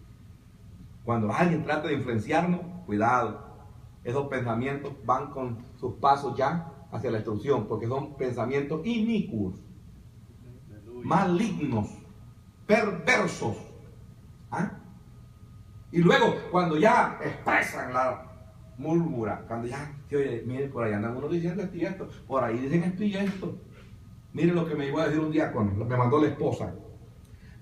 Cuando alguien trata de influenciarnos, cuidado. Esos pensamientos van con sus pasos ya hacia la destrucción, porque son pensamientos inicuos, malignos, perversos. ¿Ah? Y luego, cuando ya expresan la murmura, cuando ya, oye, miren, por ahí andan unos diciendo esto y esto, por ahí dicen esto y esto. Miren lo que me iba a decir un diácono, lo que me mandó la esposa.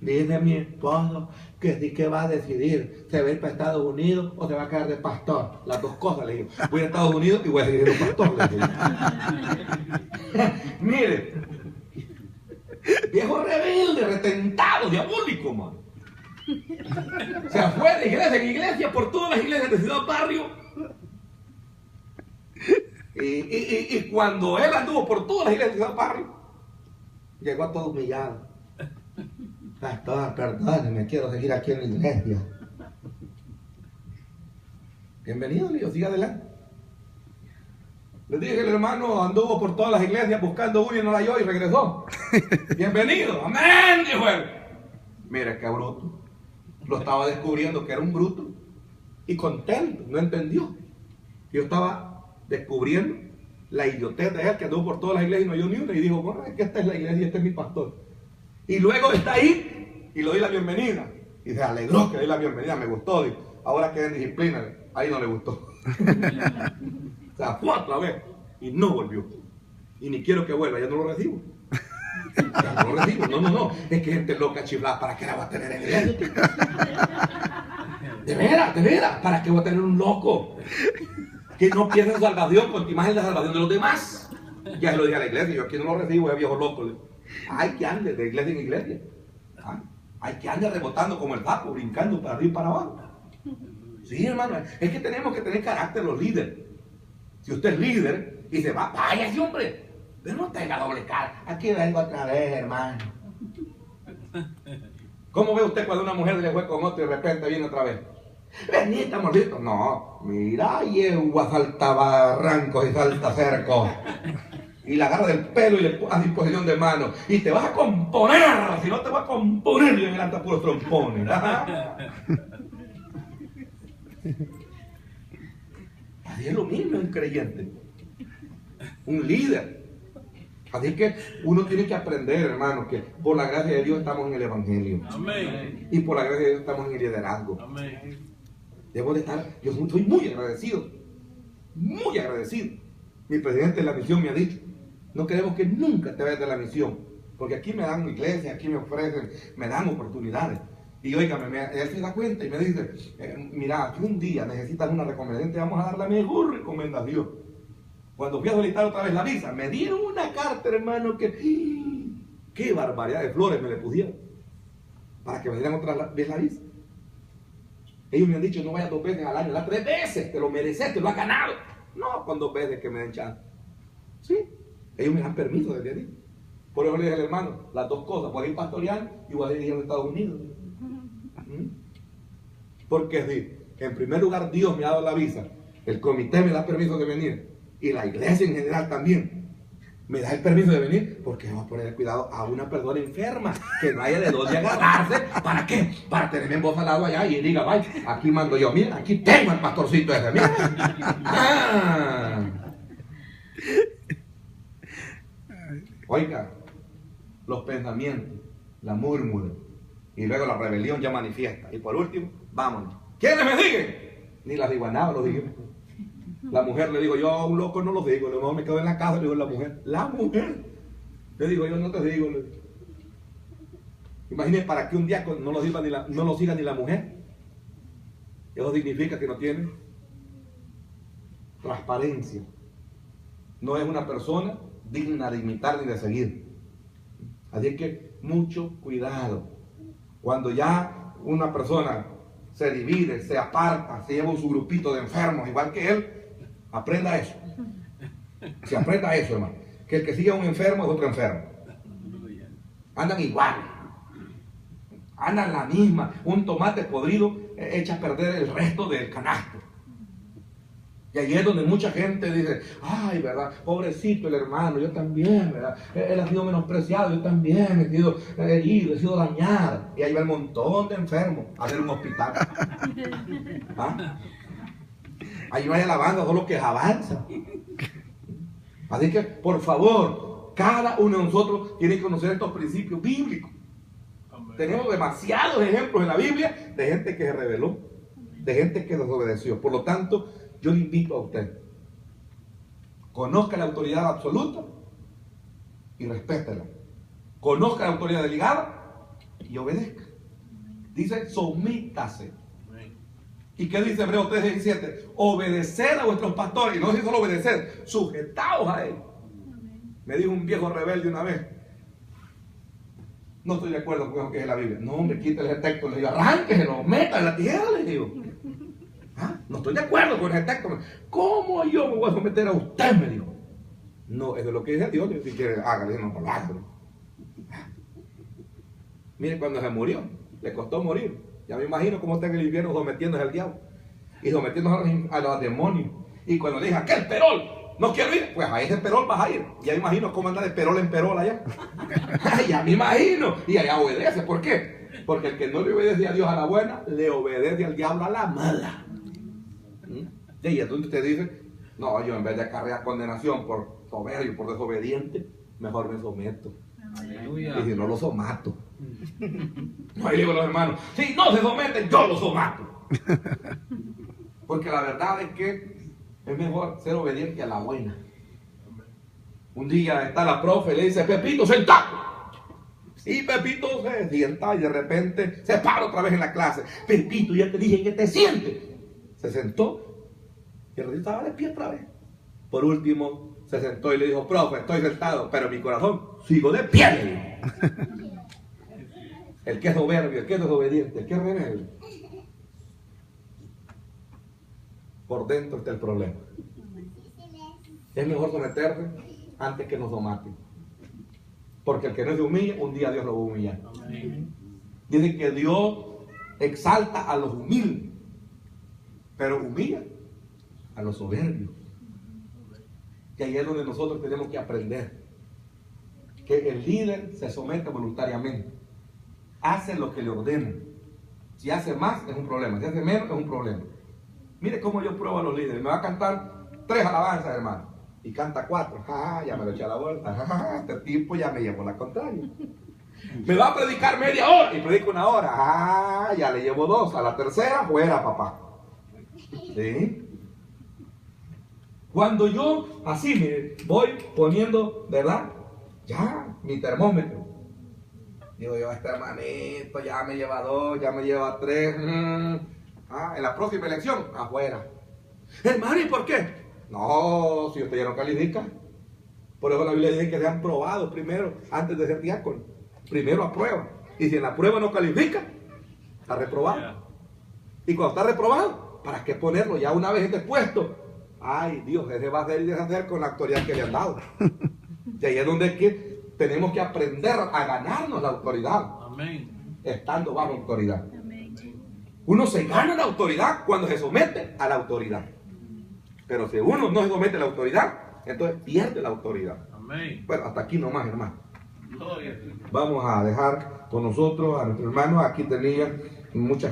Dice mi esposo que sí que va a decidir, ¿se va a ir para Estados Unidos o se va a quedar de pastor? Las dos cosas, le digo. Voy a Estados Unidos y voy a seguir siendo pastor, le digo. Mire, viejo rebelde, retentado, diabólico, man. Se fue de iglesia en iglesia por todas las iglesias de Ciudad Barrio. Y cuando él anduvo por todas las iglesias de Ciudad Barrio, llegó a todo humillado. Pastor, perdóneme, quiero seguir aquí en la iglesia. Bienvenido, le digo, siga adelante. Les dije que el hermano anduvo por todas las iglesias buscando una y no la halló y regresó. Bienvenido, amén, dijo él. Mira qué bruto. Lo estaba descubriendo que era un bruto y contento, no entendió. Yo estaba descubriendo la idiotez de él que anduvo por todas las iglesias y no halló ni una y dijo, bueno, es que esta es la iglesia y este es mi pastor. Y luego está ahí y le doy la bienvenida. Y se alegró que le di la bienvenida, me gustó. Dijo, ahora queda en disciplina. Ahí no le gustó. O sea, fue otra vez y no volvió. Y ni quiero que vuelva, ya no lo recibo. Ya no lo recibo. No. Es que gente loca chiflada, ¿para qué la va a tener en iglesia? De veras, ¿para qué va a tener un loco? Que no piensa en salvación con tu imagen de salvación de los demás. Ya se lo dije a la iglesia, yo aquí no lo recibo, es viejo loco. Hay que ande de iglesia en iglesia. Hay que ande rebotando como el sapo, brincando para arriba y para abajo. Sí, hermano, es que tenemos que tener carácter los líderes. Si usted es líder y se va, váyase, hombre. Pero no tenga doble cara. Aquí vengo otra vez, hermano. ¿Cómo ve usted cuando una mujer le fue con otro y de repente viene otra vez? Vení, estamos listos. No, mira, yegua salta barrancos y salta cercos. Y la agarra del pelo y le pone a disposición de mano. Y te vas a componer. Si no te vas a componer, y delante a puros trompones. Así es lo mismo un creyente. Un líder. Así que uno tiene que aprender, hermano, que por la gracia de Dios estamos en el Evangelio. Amén. Y por la gracia de Dios estamos en el liderazgo. Amén. Debo de estar, yo estoy muy agradecido. Muy agradecido. Mi presidente de la misión me ha dicho, no queremos que nunca te vayas de la misión. Porque aquí me dan iglesia, aquí me ofrecen, me dan oportunidades. Y óigame, él se da cuenta y me dice, mira, si un día necesitas una recomendación, te vamos a dar la mejor recomendación. Cuando fui a solicitar otra vez la visa, me dieron una carta, hermano, que qué barbaridad de flores me le pusieron para que me dieran otra vez la visa. Ellos me han dicho, no vayas 2 veces al año, las 3 veces, te lo mereces, te lo has ganado. No, con 2 veces que me den chance. Sí, ellos me dan permiso desde ahí. Por eso le dije al hermano, las 2 cosas, voy a ir pastorear y voy a dirigir a los Estados Unidos. Porque si, en primer lugar, Dios me ha dado la visa, el comité me da permiso de venir, y la iglesia en general también me da el permiso de venir, porque vamos a poner cuidado a una persona enferma, que no haya de dónde agarrarse. ¿Para qué? Para tenerme en voz al lado allá y diga, vaya, aquí mando yo, mira, aquí tengo al pastorcito ese, mira. Oiga, los pensamientos, la murmura, y luego la rebelión ya manifiesta. Y por último, vámonos. ¿Quiénes me siguen? Ni las iguanadas lo digo. La mujer le digo, yo a un loco no lo digo, luego me quedo en la casa, le digo la mujer. Le digo, yo no te digo. Imagínense para que un día no lo siga ni la mujer. Eso significa que no tiene transparencia. No es una persona digna de imitar ni de seguir. Así que mucho cuidado. Cuando ya una persona se divide, se aparta, se lleva su grupito de enfermos, igual que él, aprenda eso. Se aprenda eso, hermano. Que el que sigue a un enfermo es otro enfermo. Andan igual. Andan la misma. Un tomate podrido echa a perder el resto del canasto. Y ahí es donde mucha gente dice, ay, ¿verdad? Pobrecito el hermano, yo también, ¿verdad? Él ha sido menospreciado, yo también he sido herido, he sido dañado. Y ahí va el montón de enfermos a hacer un hospital. ¿Ah? Ahí no hay alabanza, solo que avanza. Así que, por favor, cada uno de nosotros tiene que conocer estos principios bíblicos. Amén. Tenemos demasiados ejemplos en la Biblia de gente que se rebeló, de gente que desobedeció. Por lo tanto, yo le invito a usted, conozca la autoridad absoluta y respétela. Conozca la autoridad delegada y obedezca. Dice, somítase. ¿Y qué dice Hebreos 3:17? Obedecer a vuestros pastores. Y no dice solo obedecer, sujetaos a él. Me dijo un viejo rebelde una vez, no estoy de acuerdo con lo que es la Biblia. No, hombre, quítale ese texto. Le digo, arránqueselo, meta en la tierra, le digo. No estoy de acuerdo con ese texto. ¿Cómo yo me voy a someter a usted? Me dijo. No, eso es lo que dice Dios. Si quiere, hágale, no por algo. Mire, cuando se murió, le costó morir. Ya me imagino cómo está en el infierno sometiéndose al diablo y sometiéndose a los demonios. Y cuando le dije, aquel perol, no quiero ir, pues a ese perol vas a ir. Ya me imagino cómo anda de perol en perol allá. Ya me imagino. Y allá obedece. ¿Por qué? Porque el que no le obedece a Dios a la buena, le obedece al diablo a la mala. Y entonces usted dice, no, yo en vez de acarrear condenación por soberbio, por desobediente, mejor me someto. Aleluya. Y si no, lo somato. No, ahí digo a los hermanos, si no se someten, yo lo somato. Porque la verdad es que es mejor ser obediente a la buena. Un día está la profe y le dice, Pepito, sentate. Y Pepito se sienta y de repente se para otra vez en la clase. Pepito, ya te dije que te sientes. Se sentó y el ratito estaba de pie otra vez. Por último, se sentó y le dijo, profe, estoy sentado, pero en mi corazón sigo de pie. El que es soberbio, el que es desobediente, el que es rebelde, por dentro está el problema. Es mejor someterse antes que nos domaten. Porque el que no se humilla, un día Dios lo va a humillar. Amén. Dice que Dios exalta a los humildes, pero humilla a los soberbios. Y ahí es donde nosotros tenemos que aprender que el líder se somete voluntariamente, hace lo que le ordenen. Si hace más es un problema, si hace menos es un problema. Mire cómo yo pruebo a los líderes. Me va a cantar 3 alabanzas, hermano, y canta 4. Ya me lo eché a la vuelta. Este tipo ya me llevó la contraria. Me va a predicar media hora y predico 1 hora. Ya le llevo 2. A la tercera, fuera, papá. ¿Sí? Cuando yo así, mire, voy poniendo, ¿verdad? Ya, mi termómetro. Digo yo, este hermanito ya me lleva 2, ya me lleva 3. En la próxima elección, afuera. Hermano, ¿y por qué? No, si usted ya no califica. Por eso la Biblia dice que sean probados primero, antes de ser diácono. Primero aprueba. Y si en la prueba no califica, está reprobado. Y cuando está reprobado, ¿para qué ponerlo? Ya una vez esté puesto. Ay, Dios, ese va a hacer y deshacer con la autoridad que le han dado. Y ahí es donde es que tenemos que aprender a ganarnos la autoridad. Amén. Estando bajo autoridad. Uno se gana la autoridad cuando se somete a la autoridad. Pero si uno no se somete a la autoridad, entonces pierde la autoridad. Amén. Bueno, hasta aquí nomás, hermano. Gloria a Dios. Vamos a dejar con nosotros a nuestro hermano. Aquí tenía muchas